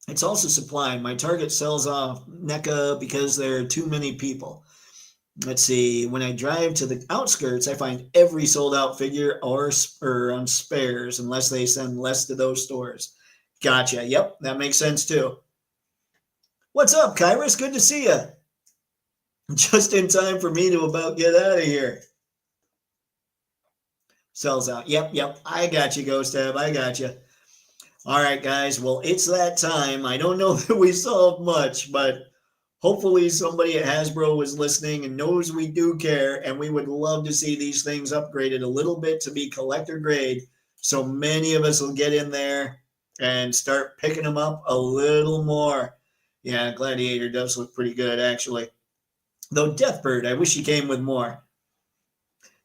It's also supply. My target sells off NECA because there are too many people. Let's see. When I drive to the outskirts, I find every sold out figure or on spares unless they send less to those stores. Gotcha. Yep, that makes sense too. What's up, Kyrus? Good to see you. Just in time for me to about get out of here. Sells out. Yep. I got you, Ghost Tab. I got you. All right, guys. Well, it's that time. I don't know that we solved much, but hopefully somebody at Hasbro is listening and knows we do care, and we would love to see these things upgraded a little bit to be collector grade, so many of us will get in there and start picking them up a little more. Yeah, Gladiator does look pretty good, actually. Though Deathbird, I wish he came with more.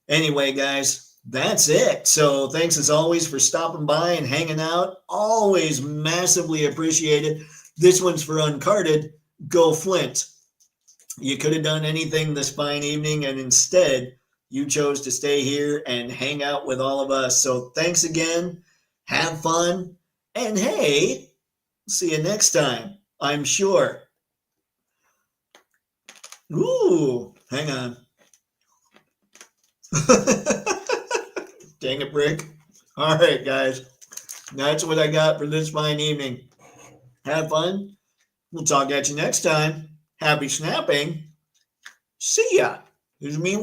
Anyway, guys, that's it. So thanks as always for stopping by and hanging out. Always massively appreciated. This one's for Uncarded. Go Flint. You could have done anything this fine evening, and instead you chose to stay here and hang out with all of us. So thanks again. Have fun. And hey, see you next time, I'm sure. Ooh, hang on. Dang it, Brick. All right, guys. That's what I got for this fine evening. Have fun. We'll talk at you next time. Happy snapping. See ya. This is me.